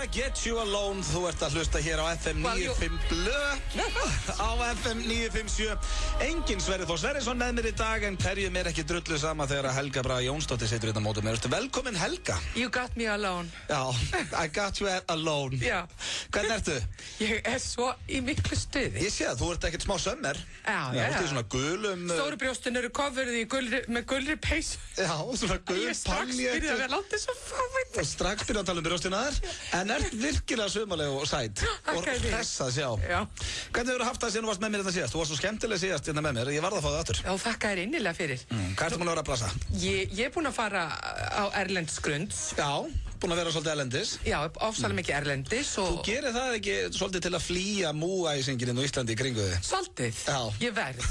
I Get You Alone. Þú ert að hlusta hér á FM 95 blö á FM 957. Engin Sverrir Þór Sverrisson með mér í dag, en hverjum ekki drullu sama þegar Helga Braga Jónsdóttir situr hérna móti mér. Velkomin Helga. You got me alone. Já, I got you alone. Já. Hvernig ertu? Ég svo í miklu stuði. Ég sé að þú ert ekkert smá sömmer. Já. Þú ert í svona gulum... Stóru brjóstin eru coveruð með gulri peysu. Já, svona gul Ég strax byrjaði að vera látið svo fávænt. Og strax byrjaði að tala brjóstina þar. En ert virkilega sumaleg og sæt. Og hress að sjá. Já. Hvernig hefur haft það síðan þú varst með mér þetta síðast? Þú varst svo skemmtileg síðast hérna með mér. Ég varð að fá það aftur. Já, þakka þér innilega fyrir. Hvað ertu búin að vera að blasa? Ég er búin að fara á erlendsgrund. Já, búin að vera svolítið erlendis. Já, ofsalega mikið erlendis og... Þú gerir það ekki svolítið til að flýja múæsingin á Íslandi í kringu þig? Svolítið? Já. Ég verð.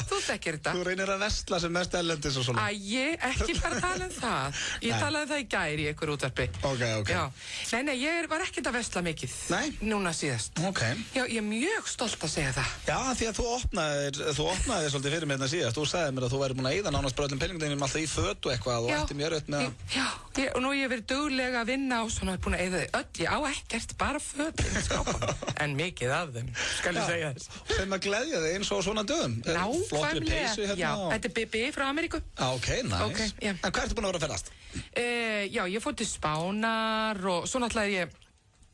Þú þekkir þetta. Þú reynir að versla sem mest erlendis og svona. Ekki bara tala um það. Ég talaði það í gær í einhver útvarpi. Ok. Já. Nei, ég var ekkert að versla mikið. Nei? Núna síðast. Ok. Já, ég er mjög stolt að segja það. Já, því að þú opnaðir svolítið fyrir mér hérna síðast. Þú sagði mér að þú væri búin að eyða nánast bara öllum peningunum alltaf í föt og eitthvað og ætti mjög raut með að... Já, og nú ég hef verið duglega að vinna og svona búin að eyða þau öll. Ég á ekkert, bara fötin í skápanum. En mikið af þeim, skal ég segja þess. Sem að gleðja þig eins og svona dögum. Flottri peysu hérna. Já, þetta er BB frá Ameríku. Ok, nice. En hvað ertu búin að vera að ferðast? Já, ég fór til Spánar og svo náttúrulega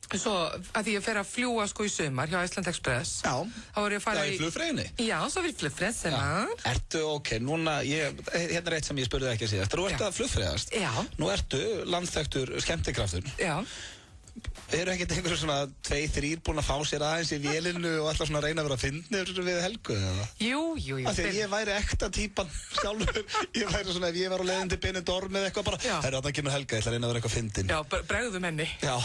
Svo að ég fer að fljúa sko í sumar hjá Iceland Express. Já. Þá var ég að fara í flugfreyjunni. Já, svo var ég flugfreyjunni. Ertu ok, núna, hérna er eitt sem ég spurði ekki síðast. Þú ert að flugfreyjast. Já. Nú ertu landsþekktur skemmtikraftur. Já. Eru ekkert einhverju svona 2-3 búin að fá sér aðeins í vélinu og alltaf svona reyna að vera fyndnir við Helgu eða? Jú. Af því að ég væri ekta típan sjálfur. Ég væri svona, ef ég var á leiðin til Benidorm eða eitthvað bara, þarna kemur Helga, ég ætla að reyna að vera eitthvað fyndin. Já, bregðum henni. Já.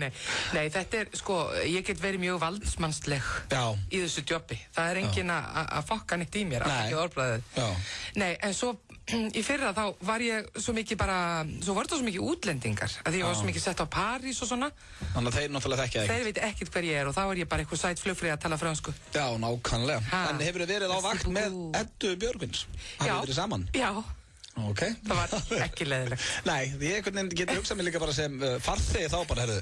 Nei, þetta er, sko, ég get verið mjög valdsmannsleg í þessu jobbi. Það er enginn að fokka neitt í mér, ekki orðbræðið. Nei, en svo í fyrra þá var ég svo mikið bara, svo var þetta svo mikið útlendingar, að því ég var svo mikið sett á París og svona. Þannig að þeir náttúrulega þekkja ekkert. Þeir veit ekkert hver ég er og þá er ég bara eitthvað sæt flugfreyja að tala fransku. Já, nákvæmlega. En hefur þið verið á vakt með Eddu Björgvins? Hafið þið verið saman? Já. Ok. Það var ekki leiðilegt. Nei, ég getur hugsað mér líka bara sem farþegi þá bara, herðu,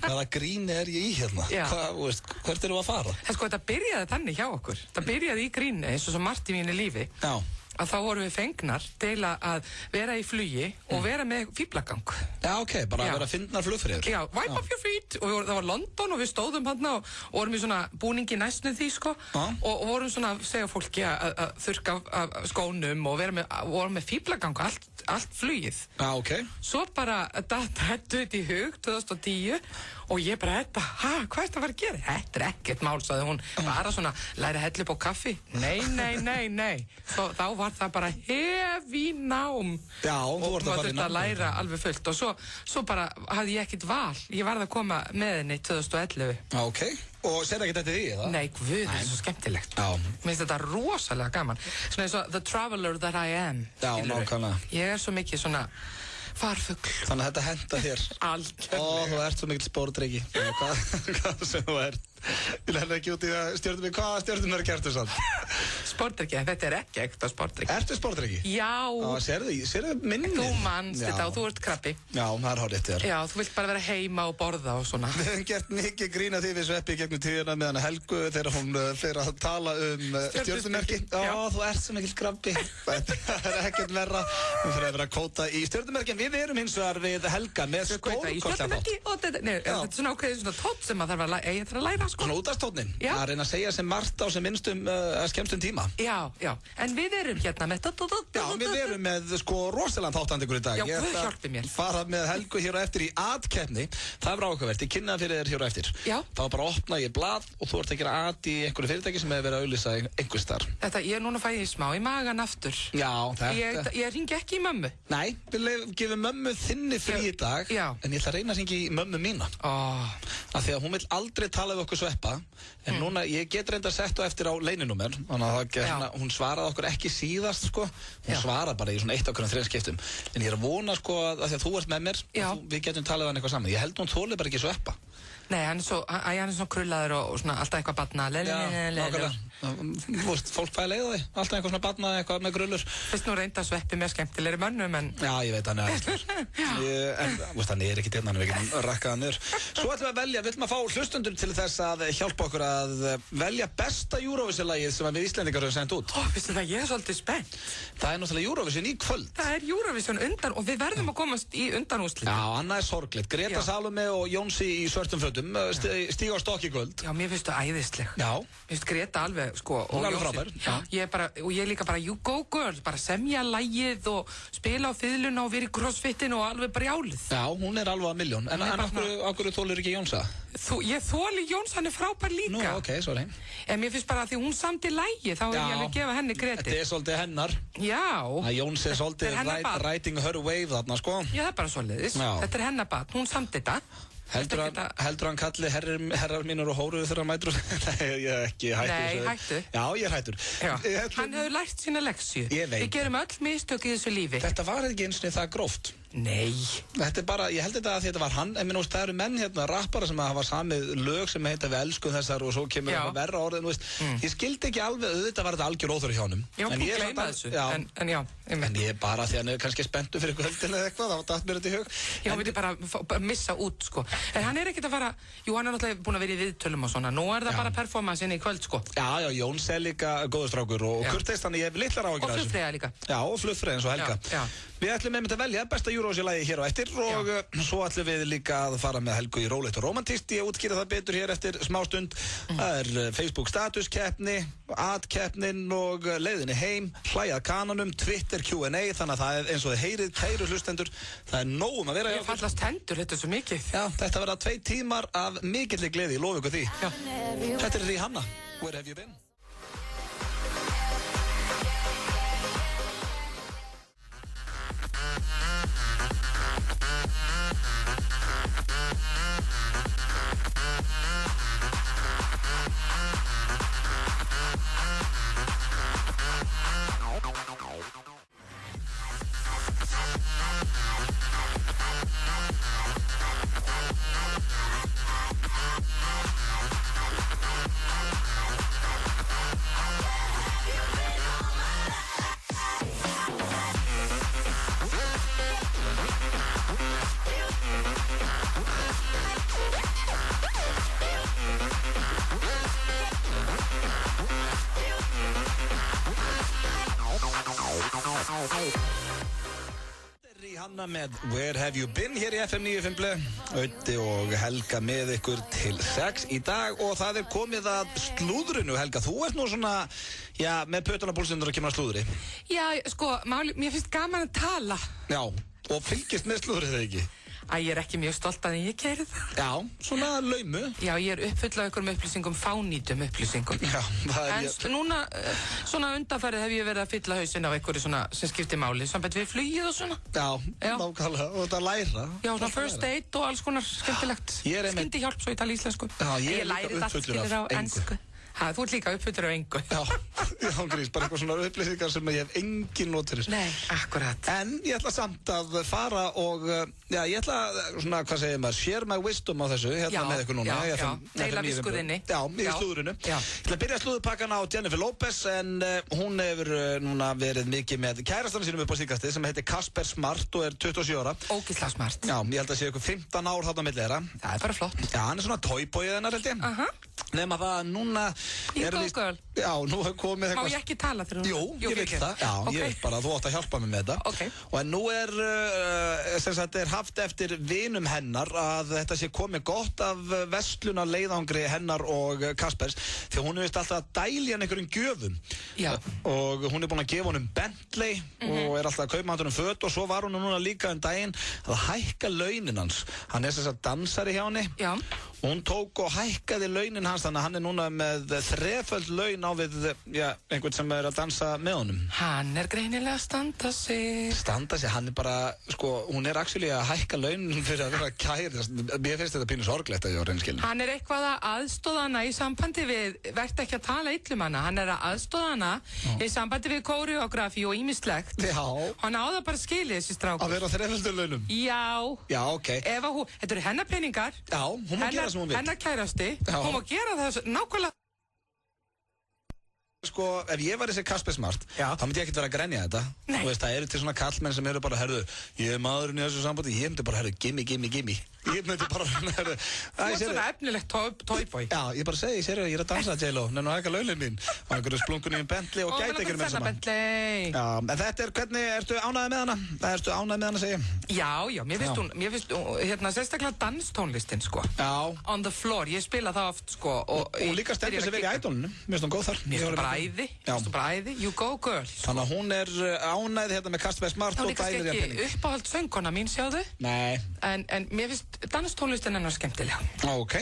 hvaða gríni er ég í hérna? Hvert eru að fara? En sko, þetta byrjaði þannig hjá okkur. Það byrjaði í gríni eins og svo margt í mínu lífi. Já. Að þá vorum við fengnar til að vera í flugi og vera með fíblagang. Já, ok, bara að vera fyndnar flugfreyjur. Já, wipe up your feet. Og það var London og við stóðum hann og vorum í svona búningi næstum því, sko. Og vorum svona að segja fólki að þurrka af skónum og vorum með fíblagang allt flugið. Já, ok. Svo bara þetta í hug 2010 og ég bara, hvað er þetta að fara að gera? Þetta er ekkert mál, sagði hún. Bara svona, læra að hella upp á kaffi. Nei. Þá var það bara hefi nám. Já, þú vart að fara í nám. Og maður þurfti að læra alveg fullt. Og svo bara hafði ég ekkert val. Ég varð að koma með henni 2011. Já, ok. Og sér ekki þetta því, eða? Nei, guð, það er svo skemmtilegt. Já. Mér finnst þetta rosalega gaman. Svona eins og the traveler that I am. Já, nákvæmlega. Ég er svo mikið svona farfugl. Þannig að þetta henta þér. Algjörlega. Þú ert svo mikil spórdreki. Hvað sem þú ert. Ég lærði ekki út í að stjórnum mig. Hvaða stjórnum er gertu samt? Spórdreki, þetta er ekki ekta spórdreki. Ertu spórdreki? Já. Sérðu minnið? Þú manst þetta og þú ert krabbi. Já, það er hárrétt þér. Já, þú vilt bara vera heima og borða og svona. Við hefum gert mikið grín að því við Sveppi gegnum tíðina með hana Helgu þegar hún fer að tala stjórnumerki. Já, þú ert svo mikil krabbi. Það er ekkert verra. Við fyrir að vera að kóta í stjórnumerkin. Við erum hins vegar við Helga með stórkostlega þátt. Þetta er svona ákveðið svona tótt sem að þarf að læra, sko. Svona útvarpstónninn. Að reyna að segja sem margt á sem minnstum skemmstum tíma. Já. En við erum hérna með Já, við erum með sko rosalega þáttandi ykkur í dag. Já, Guð hjálpi mér. Fara með Helgu hér á eftir í atkeppni. Það er áhugavert. Ég kynna fyrir þér hér á eftir. Já. Það var bara að opna í blað og þú ert að gera í einhverju fyrirtæki sem hefur verið að auglýsa einhvers þar. Þetta, ég er núna fæðið smá í magan aftur. Já, þetta. Ég hringi ekki í mömmu. Nei, við gefum mömmu þinni frí í dag. Já. En ég ætla að reyna að hringja í mömmu mína. Af því að hún vill aldrei tala við okkur sveppa, en núna, ég get reynda að setja eftir á leyninúmer, þannig að hún svaraði okkur ekki síðast, sko. Hún svaraði bara í svona 1 af 3 skiptum. En ég er að vona, sko, að því að þú ert með mér, við getum talað um eitthvað saman. Ég held hún þolir bara ekki sveppa. Nei, hann er svo krullaður og svona alltaf eitthvað batna. Nákvæmlega. Fólk fæði leið á því. Alltaf eitthvað svona batna, eitthvað með grullur. Fyrst nú reynda sveppi með skemmtilegri mönnum, en... Já, ég veit, hann er æðislegur. En, hann er ekki hérna, hann er ekki rakkaða niður. Svo ætlum við að velja, við ætlum að fá hlustundur til þess að hjálpa okkur að velja besta Eurovision-lagið sem við Íslendingar höfum sendt út. Veistu það, ég er svolítið spennt. Það er náttúrulega Eurovision í kvöld. Það er Eurovision undan og við verðum að komast í undanúrslit. Já, annað er sorglegt. Greta Salome og Jónsi í svörtum fötum stíga á stokk í kvöld. Já, mér finnst það æðisleg. Já. Mér finnst Greta alveg, sko. Hún er alveg frábær. Ég er líka bara you go girl, bara semja lagið og spila á fiðluna og vera í crossfitinu og alveg brjálið. Já, hún er alveg að milljón. En okkur þolir ekki Jónsa? Ég þoli Jóns, hann er frábær líka. Nú, ok, sorry. En mér finnst bara að því hún samdi lagið, þá vil ég alveg gefa henni kredit. Þetta er svolítið hennar. Já. Að Jóns er svolítið writing her wave þarna, sko. Já, það er bara svoleiðis. Þetta er hennar barn, hún samdi þetta. Heldur hann kalli herrar mínur og hóruðu þegar hann mætur? Nei, ég er ekki hættur. Nei, hættu. Já, ég er hættur. Hann hefur lært sína leksju. Ég veit. Við gerum öll mistök í þessu lífi. Þetta var ekki eins og það gróft. Nei. Þetta er bara, ég held þetta að þetta var hann, en minn það eru menn hérna, rappara sem hafa samið lög sem heita Við elskum þessar og svo kemur það verra orðin, Ég skildi ekki alveg, auðvitað var þetta algjör óþörf hjá honum. Já, þú gleyma þessu. En ég bara því hann er kannski spenntur fyrir kvöldin eða eitthvað, þá datt mér þetta í hug. Já, við bara missa út, sko. En hann er ekkert að fara, hann er náttúrulega búin að vera í viðtölum og svona, nú er það bara performance inn í kvöld, sko. Já, Jóns er líka góður strákur og kurteist, þannig ég hef litlar áhyggjur af þessu. Og Flugfreyja líka. Já, og Flugfreyja eins og Helga. Við ætlum einmitt að velja besta Eurovision-lagið hér á eftir og svo ætlum við líka að fara með Helgu í rólegt og romantískt. Ég útskýra það betur hér eftir smástund. Það er Facebook statuskeppni, ad-keppnin og leiðinni heim, hlæjað kananum, Twitter Q&A, þannig að það er eins og þið heyrið, kæru hlustendur, það er nóg að vera hjá. Ég fallast hendur, þetta er svo mikið. Já, þetta verða 2 tímar af mikilli gleði, ég lofa ykkur því. Já. Þetta er Rihanna, Where Have You Been? Rihanna með Where Have You Been hér í FM 95. Öddi og Helga með ykkur til 6 í dag og það er komið að slúðrinu. Helga, þú ert nú svona, með pötuna púlstundur að kemur að slúðri. Já, sko, mér finnst gaman að tala. Já, og fylgist með slúðrið þegar ekki? Ég er ekki mjög stolt að ég keyri það. Já, svona laumu. Já, ég er uppfull af einhverjum upplýsingum, fánýtum upplýsingum. Já, það er En núna, svona undanfarið hef ég verið að fylla hausinn á einhverju svona sem skiptir máli, sambænt við flugið og svona. Já, nákvæmlega, og þetta læra. Já, svona first aid og alls konar skemmtilegt. Skyndi hjálp svo ég tala íslensku. Já, ég er líka uppfullur af engu. Þú ert líka uppfullur af engu. Já, grís, bara eitthvað svona upplýsingar sem ég hef engin not fyrir. Nei, akkurat. En ég ætla samt að fara og, ég ætla svona, hvað segir maður, share my wisdom á þessu, hérna með ykkur núna. Já, deila viskuðinni. Já, í slúðrinu. Ég ætla að byrja slúðupakkan á Jennifer Lopez, en hún hefur núna verið mikið með kærastanum sínum upp á síðkastið sem heitir Kasper Smart og er 27 ára. Ógeðslega smart. Já, ég held að sé ykkur 15 ár þarna á milli þeirra. Það er bara flott. Já, hann er svona toyboyið hennar, held ég. Nema það að núna girl. Já, nú hefur komið eitthvað. Má ég ekki tala fyrir hún? Jú, ég vil það. Já, ég veit bara að þú átt að hjálpa mér með þetta. Og en nú sem sagt, haft eftir vinum hennar að þetta sé komið gott af versluna leiðangri hennar og Kaspers, því hún hefist alltaf að dæli hann einhverjum gjöfum. Já. Og hún búin að gefa honum Bentley og er alltaf að kaupa hann föt og svo var hún núna líka daginn að hækka launin hans. Hann sem sagt dansari hjá henni. Já. Hún tók og hækkaði launin hans, þannig að hann núna með 3-föld laun á við, einhvern sem að dansa með honum. Hann greinilega að standa sig. Standa sig, hann bara, hún actually að hækka launin fyrir að vera kæri. Mér finnst þetta pínu sorglegt að ég var reynskilin. Hann eitthvað að aðstoða hana í sambandi við, verðt ekki að tala illum hana, hann að aðstoða hana í sambandi við kóreografi og ýmislegt. Já. Hann á það bara skilið þessi strákur. Að vera á 3-földu launum? Já. Ok. Þetta eru hennar peningar. Já, hún má gera sem hún vil. Hennar kærasti, hún má gera það nákvæmlega. Ef ég var þessi Kasper Smart, þá myndi ég ekkert vera að grenja þetta. Þú veist, það eru til svona kallmenn sem eru bara, herðu, ég maðurinn í þessu sambandi, ég myndi bara, herðu, gimme. Ég myndi bara, herðu. Þú ert svona efnilegt toyboy. Já, ég bara segi, ég er að dansa, J-Lo, nennu að hækka launin mín. Á einhverju splunkunni í Bentley og gæti ekkert með saman. Já, en þetta hvernig, ertu ánægð með hana? Ertu ánægð með hana, segi ég? Já, mér finnst hún, sérstaklega danstónlistin, Já. On the floor, ég spila það oft, Og líka stendur sér vel í Idolinu, mér finnst hún góð þar. Mér finnst hún bara æði, you go girl. Þannig að hún er ánægð hérna með Kasper Smart og bæðir í að penning. Hún er kannski ekki uppáhald söngkona mín, sjáðu. Nei. En mér finnst danstónlistin hennar skemmtilega. Ok.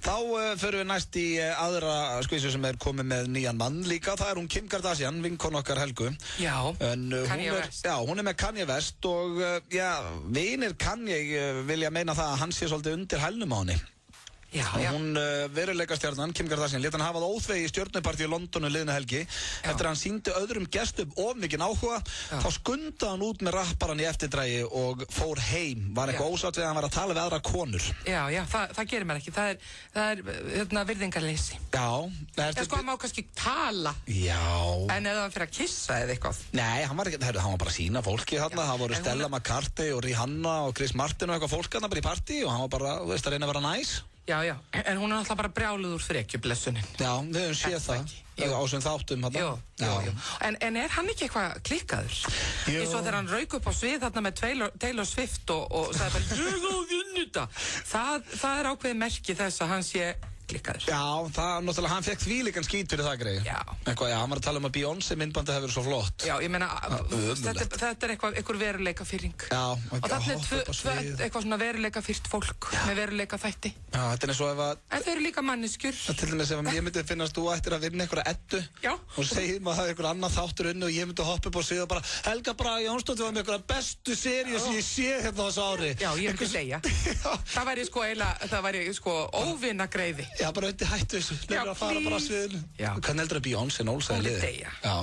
Þá förum við næst í aðra skvísu sem komið með nýjan mann líka. Það hún Kim Kardashian, vinkon okkar Helgu. Já, Kanye West. Já, hún með Kanye West og vinir Kanye vilja meina það að hann sé svolítið undir hælnum á henni. Já. Hún veruleikastjarnan, Kim Kardashian, lét hann hafa það óþvegi í stjörnupartí í Londonu liðna helgi. Eftir að hann sýndi öðrum gestum of mikinn áhuga, þá skundaði hann út með rapparan í eftirdrægi og fór heim. Var eitthvað ósátt við að hann var að tala við aðra konur. Já, það gerir mér ekki. Það er virðingarleysi. Já. Hann má kannski tala. Já. En ef það var fyrir að kissa eða eitthvað. Nei, hann var bara að sína fólki þarna. Það voru Stella McCartney og Rihanna og Chris Martin og eitthvað fólk þarna bara í partí og hann var bara, veist, að reyna að vera næs. Já, en hún er alltaf bara brjáluð úr frekjublessunin. Já, við höfum séð það á sem þáttum Jú. En er hann ekki eitthvað klikkaður? Eins og þegar hann rauk upp á svið þarna með Taylor Swift og sagði bara ég á vinnuta. Það er ákveðið merki þess að hann sé klikkaður. Já, náttúrulega hann fekk þvílíkan skít fyrir það greið. Já. Hann var að tala um að Beyoncé myndbandi hefur verið svo flott. Já, ég meina, þetta er einhver veruleikafyrring. Já, og þetta er eitthvað svona veruleikafyrt fólk með veruleikaþætti. Já, þetta er eins og ef að... En þau eru líka manneskjur. Til dæmis ef ég myndi finnast þú ættir að vinna einhverja eddu og segir maður að það er einhver annað þáttur unni og ég myndi hoppa upp og segja bara Helga Braga Jónsdóttir var með einhverja bestu seríu sem ég sé hérna þessu ári. Já, ég myndi segja. Það væri óvinagreiði. Já, bara undir hættu þessu. Nefnir að fara bara að sviðinu. Hvernig heldur að Beyoncé nólsaði liði? Hún myndi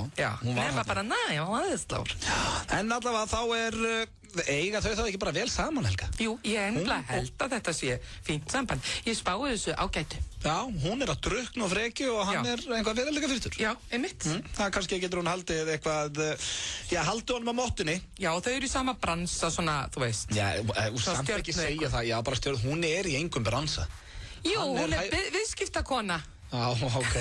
deyja. Nefna bara, næ, hún var aðeinslár. En allavega þá eiga þau þá ekki bara vel saman, Helga? Jú, ég ennlega held að þetta sé fínt samband. Ég spái þessu ágætu. Já, hún er að drukkna og frekju og hann er einhvað veruleika fyrstur. Já, einmitt. Það kannski getur hún haldið eitthvað, haldi honum á mottunni. Já, þau eru í sama bransa, svona, þú veist. Já, samt ekki segja það, já, bara stjórn, hún er í engum bransa. Jú, hún er viðskiptakona. Já, ok,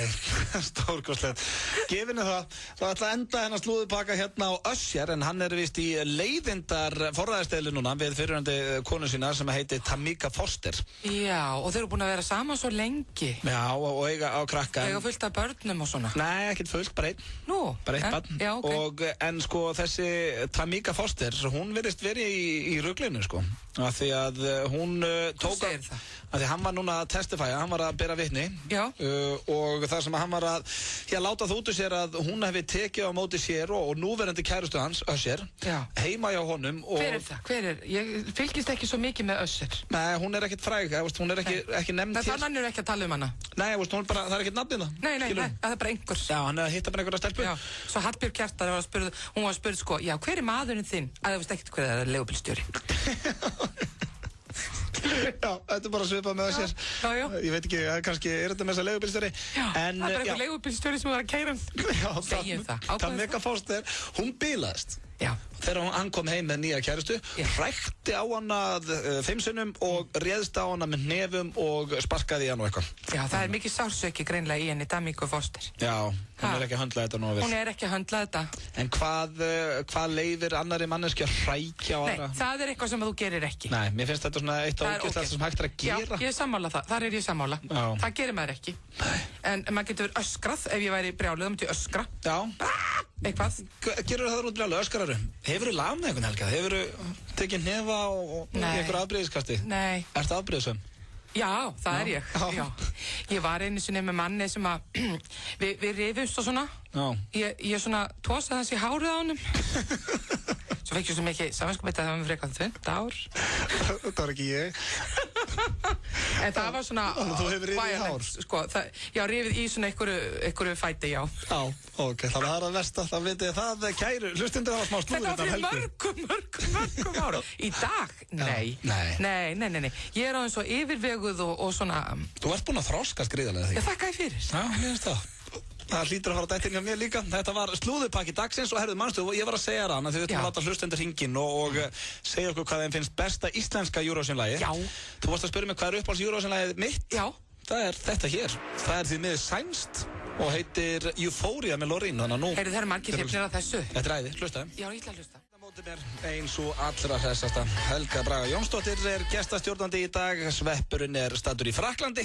stórkostlegt. Gefinu það ætla að enda hennar slúðupaka hérna á Usher en hann vist í leiðindar forræðisteylu núna við fyrirhandi konu sína sem heitir Tamika Foster. Já, og þeir eru búin að vera saman svo lengi. Já, og eiga á krakka. Eiga fullt af börnum og svona. Nei, ekkert fullt, bara einn. Nú? Bara eitt barn. Já, ok. En þessi Tamika Foster, hún virðist verið í ruglinu, af því að hún tók Þú segir það? Af því hann var núna að testifæja, hann var að bera vitni. Já. Og það sem hann var að láta það út úr sér að hún hefði tekið á móti sér og núverandi kærustu hans, Usher, heima hjá honum. Hver er það? Ég fylgist ekki svo mikið með Usher. Nei, hún er ekkert fræg, hún er ekki nefnd hér. Þannig er ekki að tala um hana. Nei, það er ekkert nafnið það. Nei, það er bara einhver. Já, hann er að hitta bara einhverja stelpu. Já, svo Hallbjörg Kjartan hún var að spurð já, hver er maðurinn þinn? Þú veist ekkert hver er leigubílstjóri. Já, þetta er bara svipað með sér. Já. Ég veit ekki, kannski er þetta með þess að leigubílstjóri. Já, það er bara einhver leigubílstjóri sem var að keyra. Já, segjum það. Tamika Foster, hún bilaðist. Já. Þegar hann kom heim með nýja kærustu, hrækti á hana 5 sinnum og réðst á hana með hnefum og sparkaði í hann og eitthvað. Já, það er mikið sársauki greinlega í henni Tamika Foster. Já, hún er ekki að höndla þetta nú að við. Hún er ekki að höndla þetta. En hvað leyfir annarri manneski að hrækja á aðra? Nei, það er eitthvað sem þú gerir ekki. Nei, mér finnst þetta svona eitt af ógeðslegasta sem hægt er að gera. Já, ég er sammála það. Þar er ég sammála. Það gerir maður ekki. En maður getur öskrað ef ég væri brjáluð, þá myndi ég öskra. Já. Eitthvað. Gerur það út brjáluð, öskraru? Hefurðu lag með einhvern Helga? Hefurðu tekið hnefa og einhver afbrýðiskasti? Nei. Ertu afbrýðisum? Já, það er ég. Já. Ég var einu sinni með manni sem að við rifumst og svona. Ég svona tósaði hans í hárið á honum. Svo fekk ég svo mikið samvinskupið að það var með frekar 20 ár. Það var ekki ég. En það var svona... Þú hefur rifið í hár? Sko, já, rifið í svona einhverju fæti, já. Já, ok, það var það versta. Það vitið það, kæru, hlustundur hafa smá slúður þetta fyrir mörgum árum. Í dag? Nei. Ég er á eins og yfirveguð og svona... Þú ert búin að þroskast gríðarlega því. Já, þakka ég fyrir. Já, ég veist það. Það hlýtur að fara dætt inn hjá mér líka. Þetta var slúðupakki dagsins og herðu, manstu, ég var að segja hana því við ætlum að láta hlustendur hringinn og segja okkur hvað þeim finnst besta íslenska Eurovision-lagi. Já. Þú varst að spyrja mig hvað er uppáhalds Eurovision-lagið mitt? Já. Það er þetta hér. Það er því miður sænskt og heitir Euphoria með Loreen. Heyrðu, það eru margir hrifnir af þessu. Þetta er æði, hlustaðu. Já, ég ætla að hlusta. Eins og allra hressasta Helga Braga Jónsdóttir er gestastjórnandi í dag. Sveppurinn er staddur í Frakklandi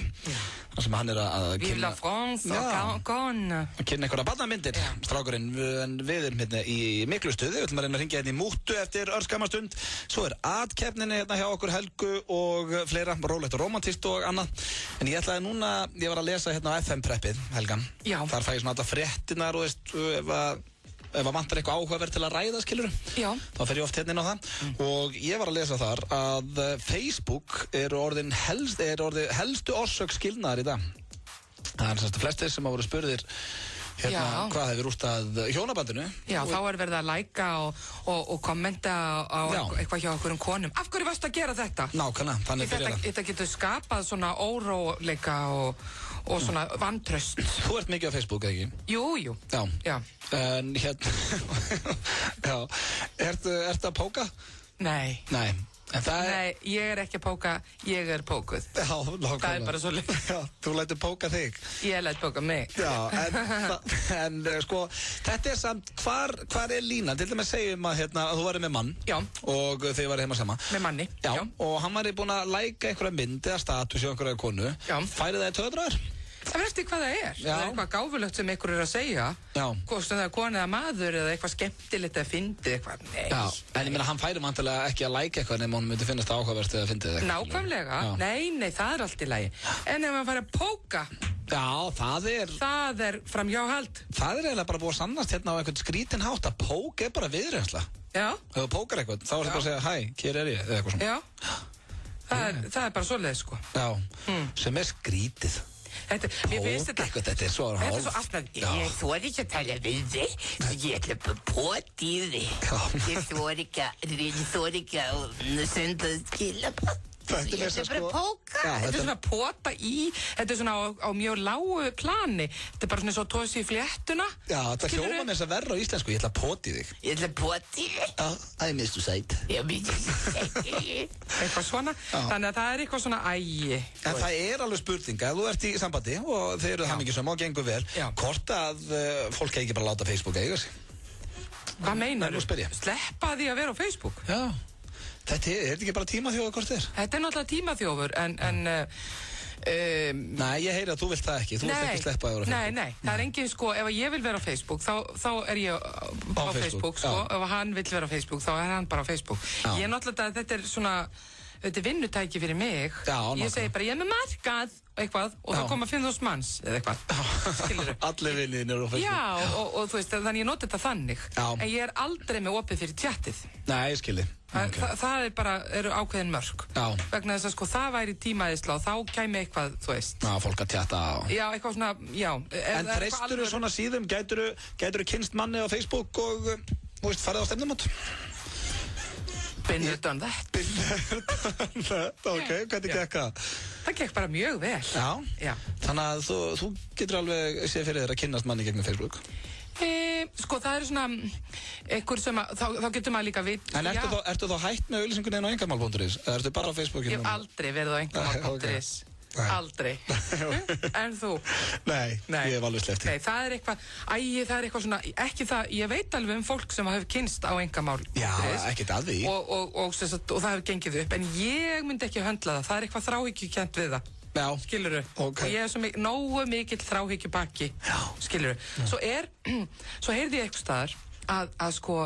þar sem hann er að Vive la France og Gone að kynna einhverja barnamyndir. Strákurinn, við erum hérna í miklu stuði. Við ætlum að reyna að hringja hérna í múttu eftir örskamma stund. Svo er atkefninni hérna hjá okkur Helgu og fleira, rólegt og romantist og annað. En ég ætlaði núna, ég var að lesa hérna á FM-preppið, Helgan. Já. Þar fæ ég svona alltaf fréttinar og veist, ef að vantar eitthvað áhugaverð til að ræða, skilurðu, þá fer ég oft hérna inn á það. Og ég var að lesa þar að Facebook er orðið helstu orsök skilnaðar í dag. Það er semst flestir sem hafa voru spurðir hérna, hvað hefur rústað hjónabandinu. Já, þá er verið að læka og kommenta á eitthvað hjá okkur konum. Af hverju varstu að gera þetta? Nákvæmlega, þannig byrjar það. Þetta getur skapað svona óróleika og svona vantraust. Þú ert mikið á Facebook, eða ekki? Jú. Já. En hérna, já, ertu að póka? Nei. Nei, ég er ekki að póka, ég er pókuð. Já, nákvæmlega. Það er bara svo leið. Já, þú lætur póka þig. Ég læt póka mig. Já, en sko, þetta er samt, hvar er línan? Til dæmis segjum að þú væri með mann. Já. Og þið væri heima sama. Með manni. Já. Og hann væri búinn að læka einhverja mynd eða status hjá einhverja konu. Já. Færi það í töðrar? Það verður eftir hvað það er. Það er eitthvað gáfulegt sem ykkur er að segja. Já. Hvort sem það er konu eða maður eða eitthvað skemmtilegt eða fyndið eitthvað. Nei. Já, en ég meina hann færi vantilega ekki að læka eitthvað nema hann myndi finnast það áhugavert eða fyndið eitthvað. Nákvæmlega. Nei, það er allt í lagi. En ef hann færi að póka. Já, það er framhjáhald. Það er eiginlega bara búið að sannast hérna á einhvern skrítin hátt að pók er bara viðreynsla. Já. Ef þú pókar eitthvað, þá er það bara að segja hæ, hér er ég eða eitthvað svona. Já. Það er bara svoleiðis, sko. Já. Sem er skrítið. Þetta er svo aftan. Ég þori ekki að tala við þig, ég ætla bara að pota í þig. Ég þori ekki að senda skilabóð. Þetta er bara póka. Þetta er svona pota í, þetta er svona á mjög lágu plani. Þetta er bara svona svo tósi í fléttuna. Já, þetta hljóma með þess að verra á íslensku. Ég ætla að pota í þig. Ég ætla að pota í þig? Já, I miss you sæt. Já, miss you sæt. Eitthvað svona. Þannig að það er eitthvað svona ægi. En það er alveg spurning að þú ert í sambandi og þeir eru hamingjusöm og gengur vel. Hvort að fólk ekki bara láta Facebook eiga sig? Hvað meinar þú? Sleppa því að vera á Facebook? Já. Þetta er ekki bara tímaþjófur hvort þér? Þetta er náttúrulega tímaþjófur, en nei, ég heyri að þú vilt það ekki. Þú vilt ekki sleppa að vera á Facebook. Nei, það er engin, sko, ef ég vil vera á Facebook, þá er ég á Facebook, sko. Ef hann vill vera á Facebook, þá er hann bara á Facebook. Ég er náttúrulega, þetta er svona, þetta er vinnutæki fyrir mig. Ég segi bara, ég er með markað eitthvað og það koma 5.000 manns eða eitthvað, skilurðu. Allir vinniðin eru á Facebook. Já, og þú veist, þannig ég noti þetta þannig. En ég er aldrei með opið fyrir tjattið. Nei, ég skilji. Það er bara, eru ákveðin mörk. Já. Vegna þess að sko það væri tímaðisla og þá kæmi eitthvað, þú veist. Já, fólk að tjatta á. Já, eitthvað svona, já. En treystur svona síðum, gætur kynst manni á Facebook og, þú veist, farið á stefnumót? Been there, done that. Ok, hvernig gekk það? Það gekk bara mjög vel. Já. Þannig að þú getur alveg séð fyrir þér að kynnast manni gegnum Facebook? Sko það eru svona einhver sem að, þá getur maður líka vita. En ertu þá hætt með auglýsingunni á engamál.is? Eða ertu bara á Facebookinu? Ég hef aldrei verið á engamál.is. Aldrei. En þú? Nei, ég hef alveg sleppt því. Nei, það er eitthvað svona, ekki það, ég veit alveg um fólk sem hefur kynst á engamál.is. Já, ekkert að því. Og það hefur gengið upp, en ég myndi ekki höndla það. Það er eitthvað þráhyggjukennt við það. Já. Skilurðu? Okay. Og ég er svo nógu mikill þráhyggjubakki. Já. Skilurðu? Svo heyrði ég eitthvað staðar að sko,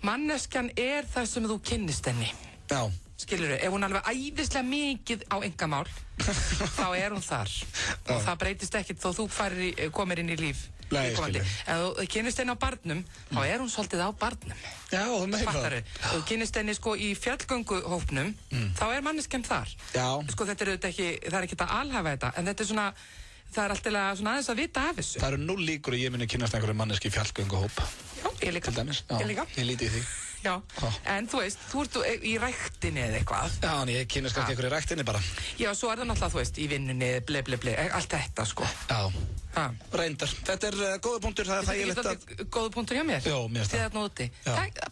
manneskjan er það sem þú kynnist henni. Já. skilurðu, ef hún alveg æðislega mikið á einkamál, þá hún þar. Og það breytist ekkert þó þú komir inn í líf. Nei, skilur. Ef þú kynnist henni á barnum, þá hún svolítið á barnum. Já, þú meina það. Ef þú kynnist henni sko í fjallgönguhópnum, þá manneskjan þar. Já. Sko þetta auðvitað ekki, það ekki að alhæfa þetta, en þetta svona, það alltaf svona aðeins að vita af þessu. Það eru 0 líkur að ég muni kynnast einhverju manneski í fjallgönguhóp. Já, ég líka. Til dæmis. Ég líka. Ég líti í því. Já, en þú veist, þú ert í ræktinni eða eitthvað. Já, en ég kynnast kannski einhverju í ræktinni bara. Já, svo það náttúrulega, þú veist, í vinnunni, allt þetta, sko. Já, reyndar. Þetta góður punktur, það þægilegt að... Þetta ekki góður punktur hjá mér? Jó, mér Þið þarna úti.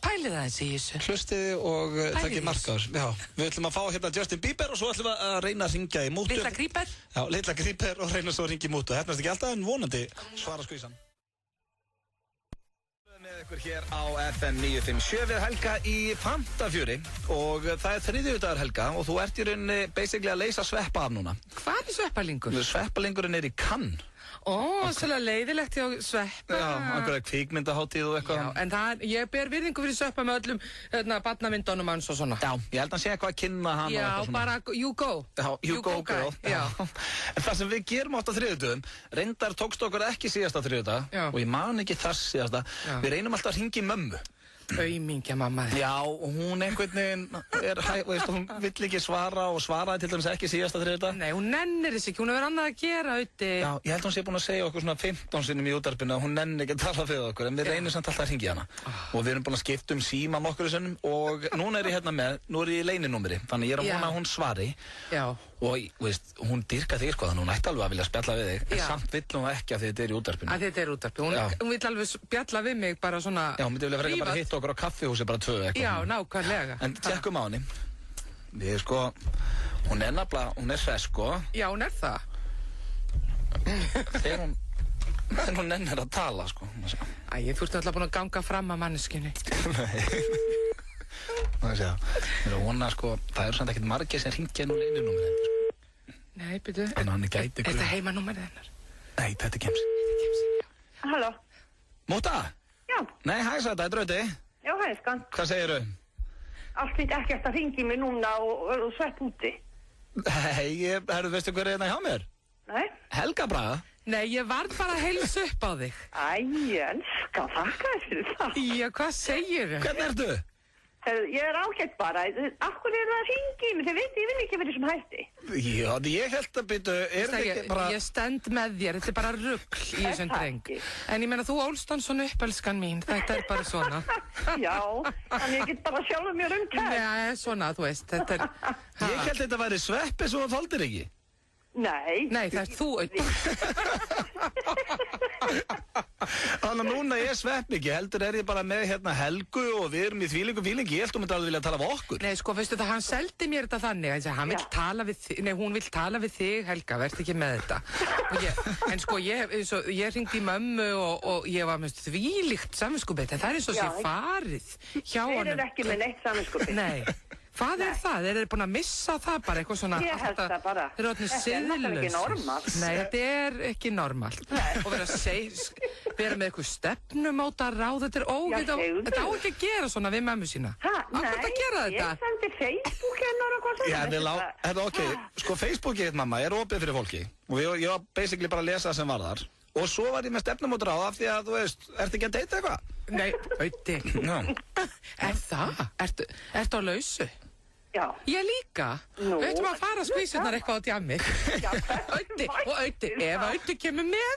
Pælið aðeins í þessu. Hlustiði og takkið markaður. Já, við ætlum að fá hérna Justin Bieber og svo ætlum við að reyna að ringja í mútu. Litla gríper? Já, litla gríper og reyna svo að ringja í mútu. Hefnast ekki alltaf en vonandi svara skvísan. Með ykkur hér á FM 957 við Helga í Fantafjöri og það þriðjudagur Helga og þú ert í rauninni basically að leysa sveppa af núna. Hvað sveppalingur? Sveppalingurinn í Cannes. Svolítið leiðilegt hjá sveppa. Já, einhverja kvikmyndahátíð og eitthvað. Já, en ég ber virðingu fyrir sveppa með öllum barnamyndunum hans og svona. Já, ég held að hann sé eitthvað að kynna hann og eitthvað svona. Já, bara you go. Já, you go girl. Já. En það sem við gerum oft á þriðjudögum, reyndar tókst okkur ekki síðasta þriðjudag og ég man ekki þar síðasta. Við reynum alltaf að hringja í mömmu. Aumingja mamma. Já, og hún einhvern veginn veist, hún vill ekki svara og svaraði til dæmis ekki síðasta þriðjudag. Nei, hún nennir þess ekki, hún hefur annað að gera úti. Já, ég held hún sé búin að segja okkur svona 15 sinnum í útvarpinu að hún nennir ekki að tala við okkur, en við reynum samt alltaf að hringja hana. Og við erum búin að skipta síma nokkru sinnum og núna ég hérna með, nú ég í leyninúmeri, þannig ég að vona að hún svari. Já. Og veist, hún dýrka þig sko, þannig hún ætti alveg að vilja spjalla við þig, en samt vill hún ekki að þetta í útvarpinu. Að þetta í útvarpinu, hún vill alveg spjalla við mig bara svona... Já, hún myndi vilja frekar bara hitta okkur á kaffihúsi bara 2 eitthvað. Já, nákvæmlega. En tjekkum á henni. Við sko, hún hún hress sko. Já, hún það. Þegar hún nennir að tala sko. Æ, þú ert alltaf búin að ganga fram að manneskinni. Það eru samt ekkert margir sem hringja nú leyninúmerið sko. Nei, byrju. En hann gæti þetta heimanúmerið hennar? Nei, þetta er Kemsi. Halló. Múta? Já. Nei, hæ, þetta er Drauti. Já, hæ, skan. Hvað segirðu? Allt fint ekkert að hringi mig núna og svepp úti. Nei, veistu hver hérna hjá mér? Nei. Helga Braga. Nei, ég varð bara að heilsa upp á þig. Æ, elska, þakka þér fyrir það. Já, hvað segirðu? Hvernig ertu? Ég er ágætt bara. Akkur það að hringi mig? Þið veit, ég vil ekki verið sem hætti. Já, ég held að byrja, þetta ekki bara... Ég stend með þér, þetta er bara rugl í þessum dreng. En ég meina, þú ólst hann svona upp, elskan mín, þetta er bara svona. Já, þannig ég get bara sjálf mér kært. Já, svona, þú veist, þetta er... Ég held þetta væri sveppi svo það þoldir ekki. Nei. Nei, það er þú auðvitað. Þannig að núna ég svepp ekki, heldur ég bara með hérna Helgu og við erum í þvílíku fílingi, ég held að hún myndi alveg vilja tala við okkur. Nei, sko, veistu það, hann seldi mér þetta þannig, hann vill tala við þig, nei, hún vill tala við þig, Helga, verð ekki með þetta. En sko, ég hringdi í mömmu og ég var með þvílíkt samviskubit, en það er eins og sé farið hjá honum. Þeir eru ekki með neitt samviskubit. Nei. Hvað er það? Þeir eru búin að missa það bara, eitthvað svona... Ég held það bara. Þeir eru orðnir siðlausir. Þetta er ekki normalt. Nei, þetta er ekki normalt. Og vera með eitthvað stefnumóta ráð, þetta er ógætt. Þetta á ekki að gera svona við mömmu sína. Nei, ég sendi Facebook hennar og hvað svona. Já, ok, sko Facebookið þitt mamma er opið fyrir fólki. Og ég var basically bara að lesa það sem var þar. Og svo var ég með stefnumóta ráð af því að, þú veist, ertu ekki að deyta eitthvað? Nei, Auði. Er það? Ertu á lausu? Já. Ég líka. Við ættum að fara skvísunar eitthvað á djammi. Auði, ef Auði kemur með.